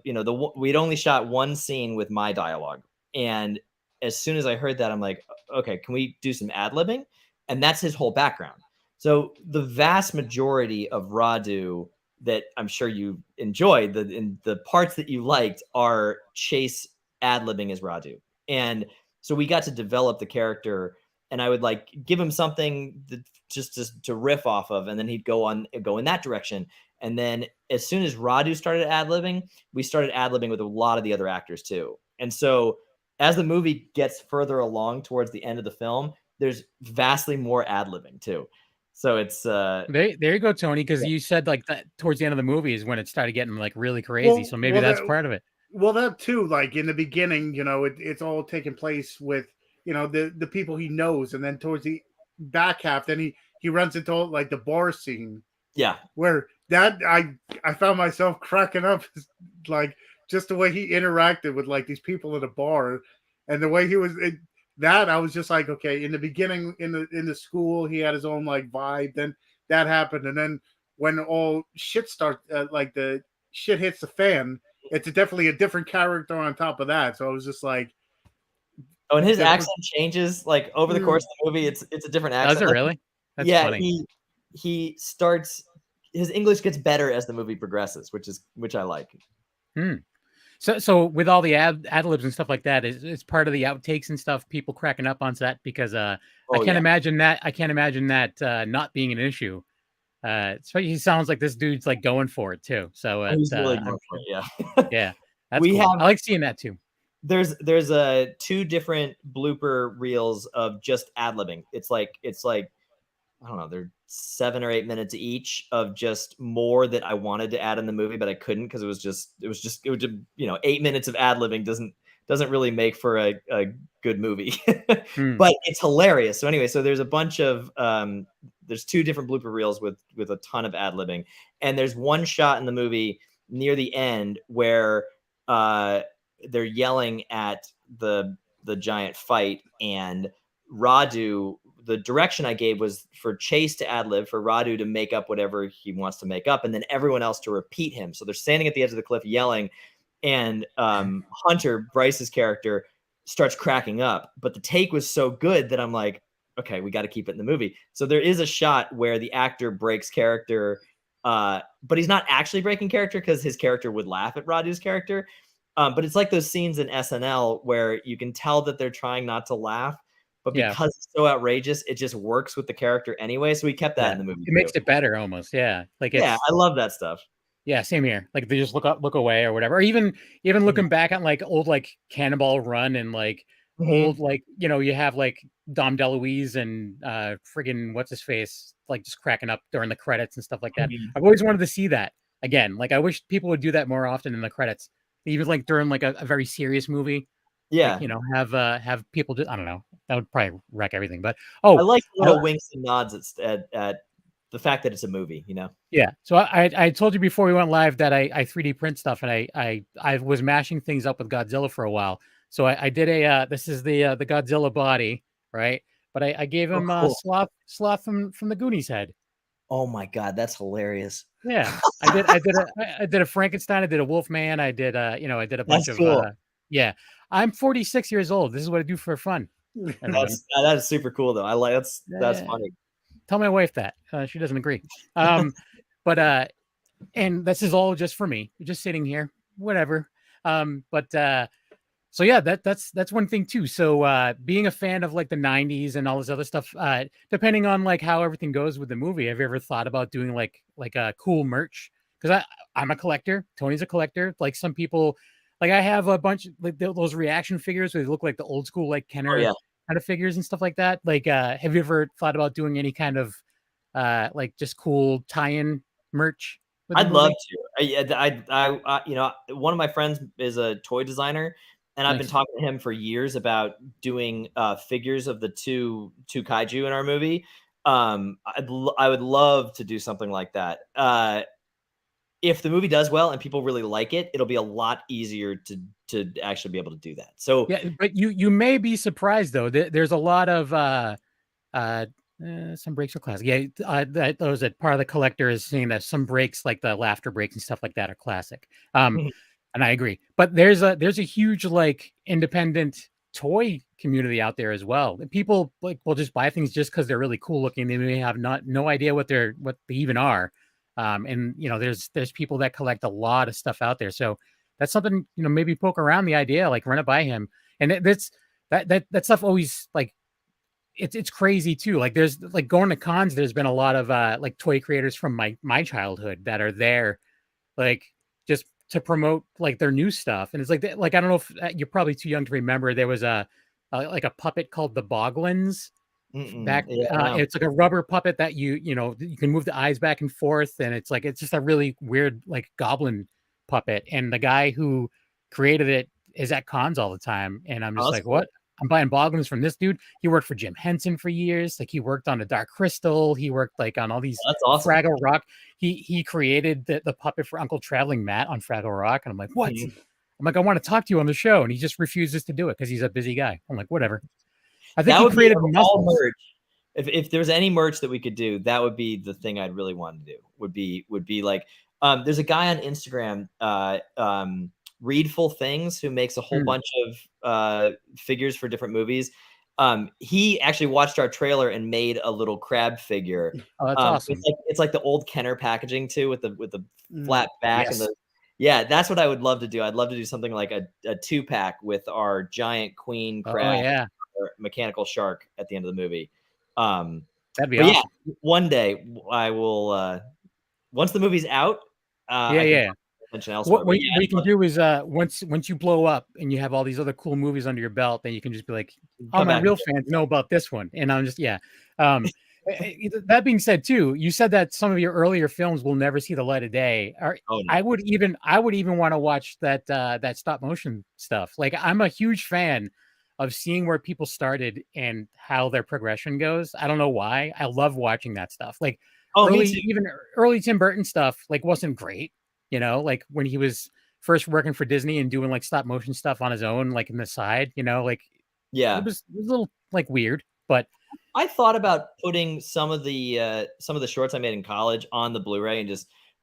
we'd only shot one scene with my dialogue. And as soon as I heard that, I'm like, okay, can we do some ad-libbing? And that's his whole background. So the vast majority of Radu that I'm sure you enjoyed, the parts that you liked, are Chase ad-libbing as Radu. And so we got to develop the character, and I would like give him something just to riff off of, and then he'd go in that direction. And then as soon as Radu started ad-libbing, we started ad-libbing with a lot of the other actors too. And so as the movie gets further along towards the end of the film, there's vastly more ad-libbing too. So it's there you go, Tony, because you said like that towards the end of the movie is when it started getting like really crazy. So maybe that's part of it. Well, that too, like in the beginning, it's all taking place with, the people he knows. And then towards the back half, then he runs into like the bar scene. Yeah. Where that I found myself cracking up, like just the way he interacted with like these people at a bar, and the way he was that I was just like, okay. In the beginning, in the school, he had his own like vibe. Then that happened, and then when all shit starts, like the shit hits the fan, it's definitely a different character on top of that. So I was just like, oh, and his accent changes like over the course of the movie. It's a different accent. Does it really? That's funny. He starts. His English gets better as the movie progresses, which I like. So with all the ad libs and stuff like that, is part of the outtakes and stuff, people cracking up on that because I can't imagine that not being an issue. So he sounds like this dude's like going for it too. So he's really going for it, yeah. Yeah, that's cool. I like seeing that too. There's two different blooper reels of just ad libbing. It's like I don't know, they're 7 or 8 minutes each of just more that I wanted to add in the movie, but I couldn't because it was just 8 minutes of ad libbing doesn't really make for a good movie. But it's hilarious. So anyway, so there's a bunch of there's two different blooper reels with a ton of ad libbing, and there's one shot in the movie near the end where they're yelling at the giant fight, and Radu. The direction I gave was for Chase to ad lib, for Radu to make up whatever he wants to make up, and then everyone else to repeat him. So they're standing at the edge of the cliff yelling, and Hunter, Bryce's character, starts cracking up. But the take was so good that I'm like, okay, we got to keep it in the movie. So there is a shot where the actor breaks character, but he's not actually breaking character because his character would laugh at Radu's character. But it's like those scenes in SNL where you can tell that they're trying not to laugh. But because it's so outrageous, it just works with the character anyway. So we kept that in the movie. It makes it better almost. Yeah. Like I love that stuff. Yeah, same here. Like they just look away or whatever. Or even looking back at like old like Cannonball Run and like old like you have like Dom DeLuise and friggin' what's his face like just cracking up during the credits and stuff like that. I've always wanted to see that again. Like I wish people would do that more often in the credits, even like during like a very serious movie. Yeah, like, have people do. I don't know. That would probably wreck everything. But I like little winks and nods at the fact that it's a movie. Yeah. So I told you before we went live that I 3D print stuff, and I was mashing things up with Godzilla for a while. So I did this is the Godzilla body, right? But I gave him Sloth from the Goonies head. Oh my God, that's hilarious. Yeah, I did a Frankenstein. I did a Wolfman. I did a bunch of yeah. I'm 46 years old. This is what I do for fun. That is super cool though. I like that's funny. Tell my wife that she doesn't agree. But and this is all just for me. You're just sitting here, whatever. So yeah, that's one thing too. So being a fan of like the 90s and all this other stuff, depending on like how everything goes with the movie, have you ever thought about doing like a cool merch? Because I'm a collector. Tony's a collector. Like some people. Like I have a bunch of like those reaction figures where they look like the old school like Kenner kind of figures and stuff like that. Like, have you ever thought about doing any kind of like just cool tie-in merch? I'd love to. I one of my friends is a toy designer, and I've been talking to him for years about doing figures of the two kaiju in our movie. I would love to do something like that. If the movie does well and people really like it, it'll be a lot easier to actually be able to do that. So yeah, but you may be surprised though. There's a lot of some breaks are classic. Yeah, that was a part of the collector is saying that some breaks like the laughter breaks and stuff like that are classic. And I agree. But there's a huge like independent toy community out there as well. People like will just buy things just because they're really cool looking. They may have no idea what they even are. And there's people that collect a lot of stuff out there. So that's something, maybe poke around the idea, like run it by him. And that stuff always like, it's crazy too. Like there's like going to cons, there's been a lot of like toy creators from my childhood that are there, like just to promote like their new stuff. And it's like I don't know if you're probably too young to remember, there was a puppet called the Boglins. It's like a rubber puppet that you can move the eyes back and forth, and it's just a really weird like goblin puppet. And the guy who created it is at cons all the time, and I'm just what? I'm buying Boglins from this dude. He worked for Jim Henson for years. Like he worked on the Dark Crystal. He worked like on all these Fraggle Rock. He created the puppet for Uncle Traveling Matt on Fraggle Rock, and I'm like, what? I'm like, I want to talk to you on the show, and he just refuses to do it because he's a busy guy. I'm like, whatever. I think that he would created be all muscles. merch. If there was any merch that we could do, that would be the thing I'd really want to do. Would be like, there's a guy on Instagram, Readful Things, who makes a whole bunch of figures for different movies. He actually watched our trailer and made a little crab figure. Oh, that's awesome. It's like the old Kenner packaging too, with the flat back and the. Yeah, that's what I would love to do. I'd love to do something like a 2-pack with our giant queen crab or mechanical shark at the end of the movie. That'd be awesome. Yeah, one day I will. Once the movie's out, What we can do is once you blow up and you have all these other cool movies under your belt, then you can just be like, "Oh, my real fans know about this one," and I'm just that being said, too, you said that some of your earlier films will never see the light of day. I would even want to watch that stop motion stuff. Like, I'm a huge fan of seeing where people started and how their progression goes. I don't know why. I love watching that stuff. Like early Tim Burton stuff, like, wasn't great. Like when he was first working for Disney and doing like stop motion stuff on his own, like in the side, like, it was a little like weird, but I thought about putting some of the shorts I made in college on the Blu-ray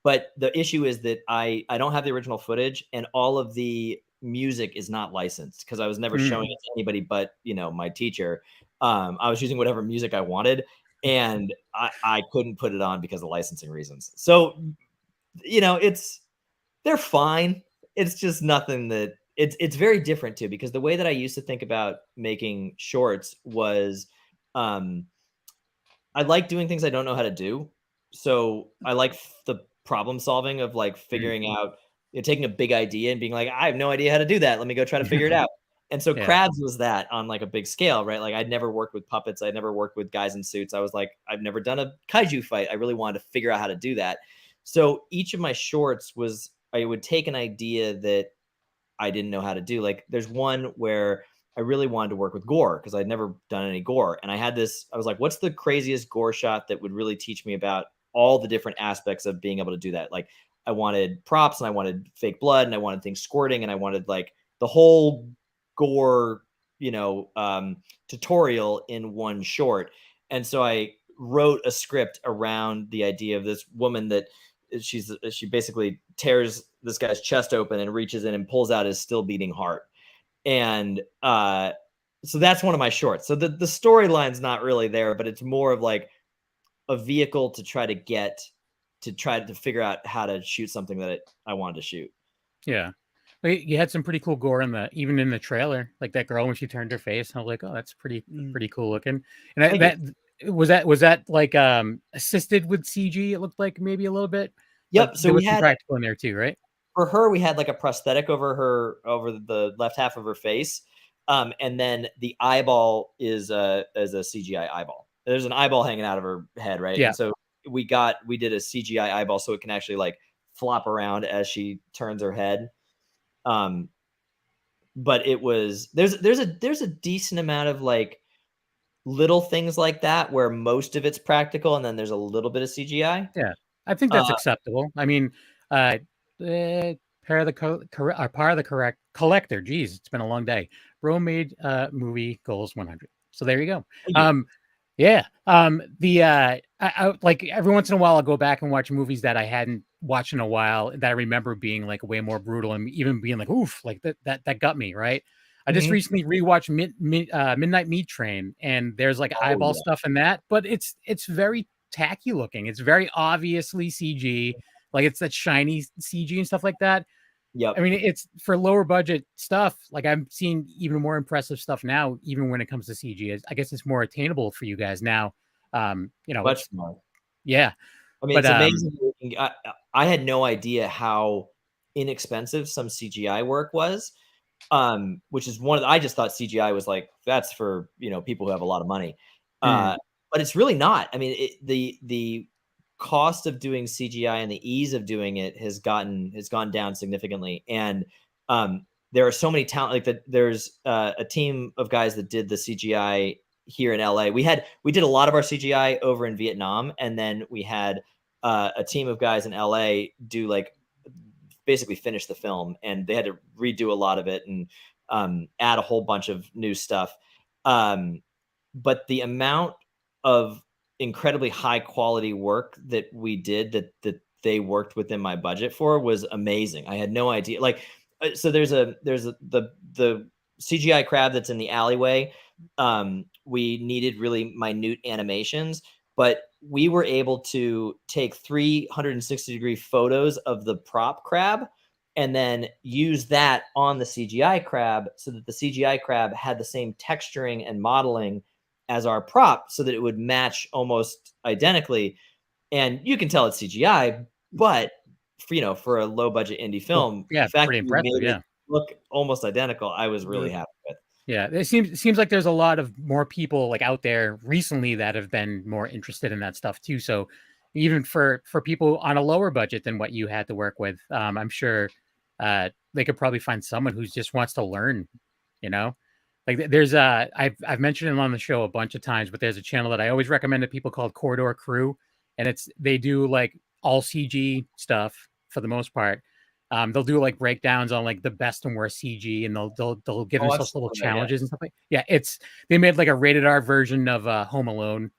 but the issue is that I don't have the original footage, and all of the music is not licensed because I was never showing it to anybody but, my teacher. I was using whatever music I wanted, and I couldn't put it on because of licensing reasons. So, they're fine. It's just nothing that it's very different too, because the way that I used to think about making shorts was, I like doing things I don't know how to do. So I like the problem solving of like figuring out, taking a big idea and being like, I have no idea how to do that. Let me go try to figure it out. And so CRABS was that on like a big scale, right? Like, I'd never worked with puppets. I'd never worked with guys in suits. I was like, I've never done a kaiju fight. I really wanted to figure out how to do that. So each of my shorts was, I would take an idea that I didn't know how to do. Like, there's one where I really wanted to work with gore because I'd never done any gore. And I was like, what's the craziest gore shot that would really teach me about all the different aspects of being able to do that? Like, I wanted props, and I wanted fake blood, and I wanted things squirting, and I wanted like the whole gore, tutorial in one short. And so I wrote a script around the idea of this woman that she basically tears this guy's chest open and reaches in and pulls out his still beating heart. And so that's one of my shorts. So the storyline's not really there, but it's more of like a vehicle to try to figure out how to shoot something that I wanted to shoot. Yeah. You had some pretty cool gore even in the trailer, like that girl when she turned her face. I was like, oh, that's pretty cool looking. And was that like assisted with CG? It looked like maybe a little bit. Yep. So we had practical in there too, right? For her, we had like a prosthetic over the left half of her face, and then the eyeball is a CGI eyeball. There's an eyeball hanging out of her head, right? Yeah. And so we did a CGI eyeball so it can actually like flop around as she turns her head. But it was there's a decent amount of like little things like that where most of it's practical, and then there's a little bit of CGI. Yeah, I think that's acceptable. I mean, Part of the correct collector. Geez, it's been a long day. Bro made movie goals 100. So there you go. I like every once in a while I'll go back and watch movies that I hadn't watched in a while that I remember being like way more brutal and even being like, oof, like that got me, right? I just recently rewatched Midnight Meat Train, and there's like eyeball stuff in that, but it's very tacky looking. It's very obviously CG, like it's that shiny CG and stuff like that. Yeah, I mean, it's for lower budget stuff. Like I'm seeing even more impressive stuff now, even when it comes to CG. I guess it's more attainable for you guys now. Much more. Yeah, I mean, it's amazing. I had no idea how inexpensive some CGI work was. Which is I just thought CGI was like, that's for, people who have a lot of money. But it's really not. I mean, the cost of doing CGI and the ease of doing it has gone down significantly. And there are so many talent, like there's a team of guys that did the CGI here in LA. We did a lot of our CGI over in Vietnam. And then we had a team of guys in LA do like, basically finish the film, and they had to redo a lot of it and add a whole bunch of new stuff. but the amount of incredibly high quality work that we did that they worked within my budget for was amazing. I had no idea. Like, so there's the CGI crab that's in the alleyway. We needed really minute animations, but we were able to take 360-degree photos of the prop crab and then use that on the CGI crab so that the CGI crab had the same texturing and modeling as our prop so that it would match almost identically. And you can tell it's CGI, but for a low budget indie film, yeah, the fact pretty that we impressive. made it look almost identical, I was really happy with. Yeah, it seems like there's a lot of more people like out there recently that have been more interested in that stuff too. So even for people on a lower budget than what you had to work with, I'm sure they could probably find someone who just wants to learn. Like there's I've mentioned it on the show a bunch of times, but there's a channel that I always recommend to people called Corridor Crew, and they do like all CG stuff for the most part. They'll do like breakdowns on like the best and worst CG, and they'll give themselves little challenges and stuff like. Yeah, they made like a rated R version of Home Alone,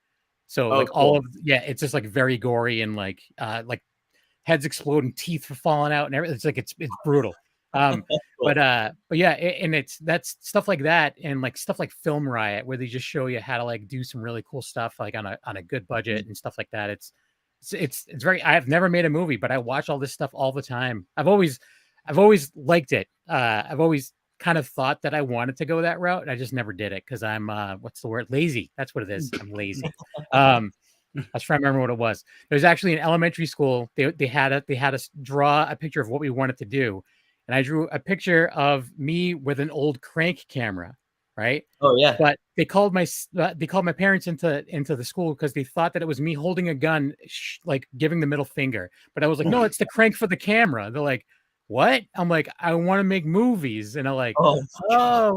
so like cool. It's just like very gory and like heads exploding, teeth falling out, and everything. It's like it's brutal. Cool. But yeah, and that's stuff like that, and like stuff like Film Riot, where they just show you how to like do some really cool stuff like on a good budget and stuff like that. It's very. I've never made a movie, but I watch all this stuff all the time. I've always liked it. I've always kind of thought that I wanted to go that route, and I just never did it because I'm what's the word? Lazy. That's what it is. I'm lazy. I was trying to remember what it was. There's actually in elementary school they had us draw a picture of what we wanted to do, and I drew a picture of me with an old crank camera. Right. Oh yeah. But they called my parents into the school because they thought that it was me holding a gun, like giving the middle finger. But I was like, no, it's the crank for the camera. They're like, what? I'm like, I want to make movies, and I'm like, oh,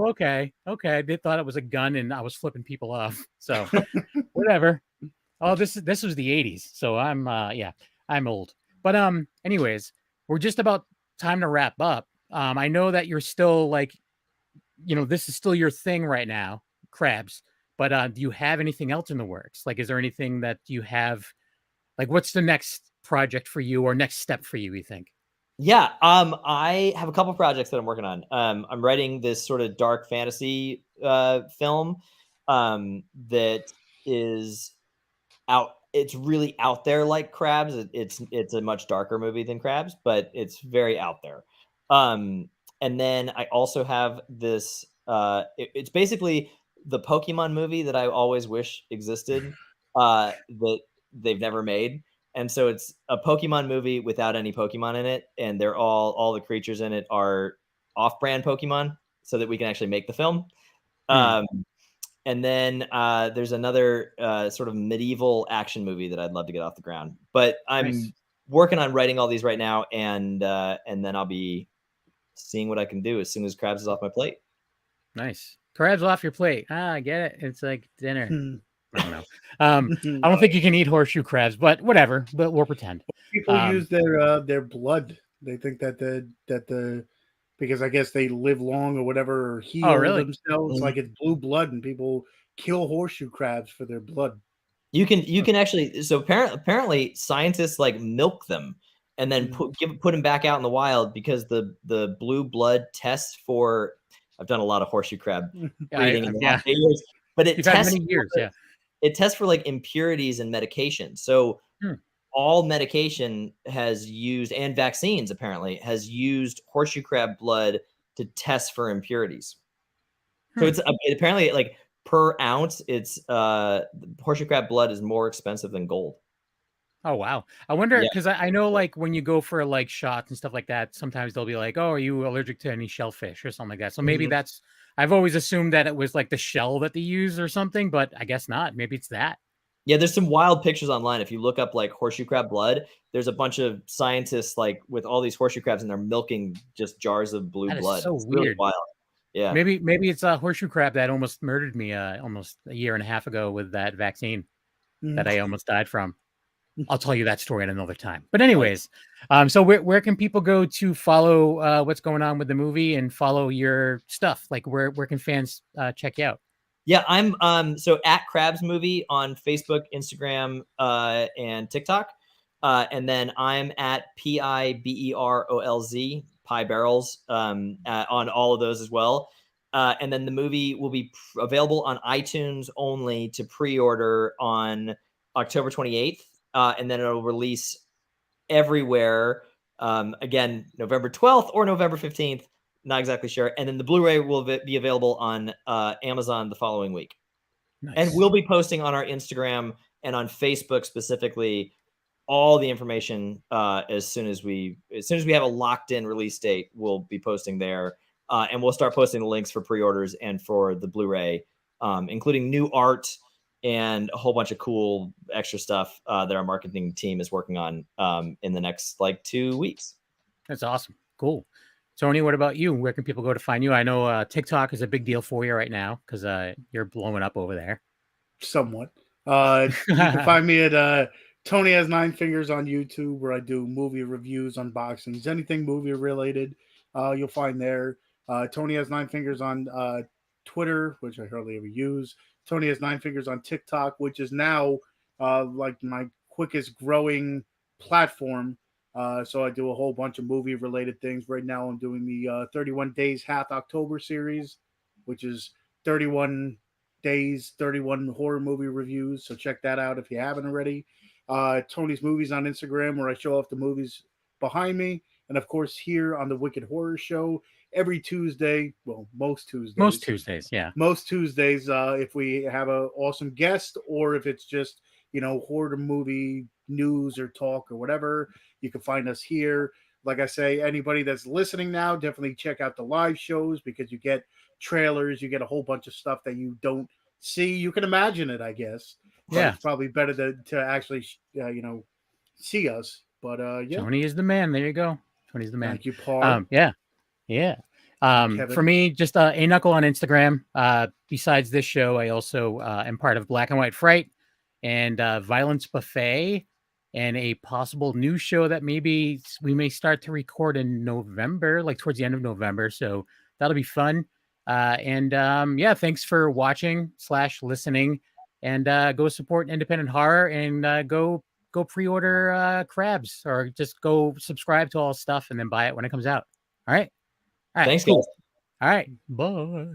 okay. They thought it was a gun, and I was flipping people off. So whatever. Oh, this was the '80s, so I'm old. But anyways, we're just about time to wrap up. I know that you're still like. This is still your thing right now, CRABS, but do you have anything else in the works? Like, is there anything that you have, like, what's the next project for you or next step for you think? Yeah. I have a couple projects that I'm working on. I'm writing this sort of dark fantasy film that is out. It's really out there like CRABS. It's a much darker movie than CRABS, but it's very out there. And then I also have this, it's basically the Pokemon movie that I always wish existed that they've never made. And so it's a Pokemon movie without any Pokemon in it. And they're all the creatures in it are off-brand Pokemon so that we can actually make the film. And then there's another sort of medieval action movie that I'd love to get off the ground. But I'm working on writing all these right now. And then I'll be seeing what I can do as soon as CRABS is off my plate. Nice. CRABS off your plate. I get it. It's like dinner. I don't know. I don't think you can eat horseshoe crabs, but whatever. But we'll pretend. People use their blood. They think that because I guess they live long or whatever, or heal themselves like it's blue blood, and people kill horseshoe crabs for their blood. You can actually. So apparently scientists like milk them and then put them back out in the wild because the blue blood tests for. I've done a lot of horseshoe crab breeding in the last 8 years, but it tests many years. It tests for like impurities in medication. So all medication has used, and vaccines apparently has used horseshoe crab blood to test for impurities. So it's apparently like per ounce, it's horseshoe crab blood is more expensive than gold. Oh, wow. I wonder, because I know like when you go for like shots and stuff like that, sometimes they'll be like, oh, are you allergic to any shellfish or something like that? So maybe I've always assumed that it was like the shell that they use or something, but I guess not. Maybe it's that. Yeah, there's some wild pictures online. If you look up like horseshoe crab blood, there's a bunch of scientists like with all these horseshoe crabs and they're milking just jars of blue blood. It's so weird. Really wild. Yeah. Maybe it's a horseshoe crab that almost murdered me almost a year and a half ago with that vaccine that I almost died from. I'll tell you that story at another time. But anyways, so where can people go to follow what's going on with the movie and follow your stuff? Like where can fans check you out? Yeah, I'm so at Crabs Movie on Facebook, Instagram, and TikTok. And then I'm at PIBEROLZ, Pie Barrels, on all of those as well. And then the movie will be available on iTunes only to pre-order on October 28th. And then it'll release everywhere. Again, November 12th or November 15th. Not exactly sure. And then the Blu-ray will be available on Amazon the following week. Nice. And we'll be posting on our Instagram and on Facebook specifically all the information as soon as we have a locked-in release date. We'll be posting there, and we'll start posting the links for pre-orders and for the Blu-ray, including new art and a whole bunch of cool extra stuff that our marketing team is working on in the next 2 weeks. That's awesome. Cool. Tony, what about you? Where can people go to find you? I know TikTok is a big deal for you right now because you're blowing up over there. Somewhat. You can find me at Tony Has Nine Fingers on YouTube, where I do movie reviews, unboxings, anything movie related. You'll find there. Tony Has Nine Fingers on Twitter, which I hardly ever use. Tony Has Nine Fingers on TikTok, which is now my quickest growing platform. So I do a whole bunch of movie related things. Right now I'm doing the 31 Days Hath October series, which is 31 days, 31 horror movie reviews. So check that out if you haven't already. Tony's Movies on Instagram, where I show off the movies behind me. And of course, here on the Wicked Horror Show every Tuesday. Well, most Tuesdays. Yeah. Most Tuesdays, if we have an awesome guest or if it's just, horror movie news or talk or whatever, you can find us here. Like I say, anybody that's listening now, definitely check out the live shows because you get trailers, you get a whole bunch of stuff that you don't see. You can imagine it, I guess. But it's probably better to actually, see us. But yeah. Tony is the man. There you go. Tony's the man. Thank you, Paul. Yeah. For me, just a knuckle on Instagram. Besides this show, I also am part of Black and White Fright and Violence Buffet, and a possible new show that maybe we may start to record in November, towards the end of November. So that'll be fun. Thanks for watching / listening, and go support independent horror, and go pre-order CRABS, or just go subscribe to all stuff and then buy it when it comes out. All right. Thanks, guys. All right. Bye.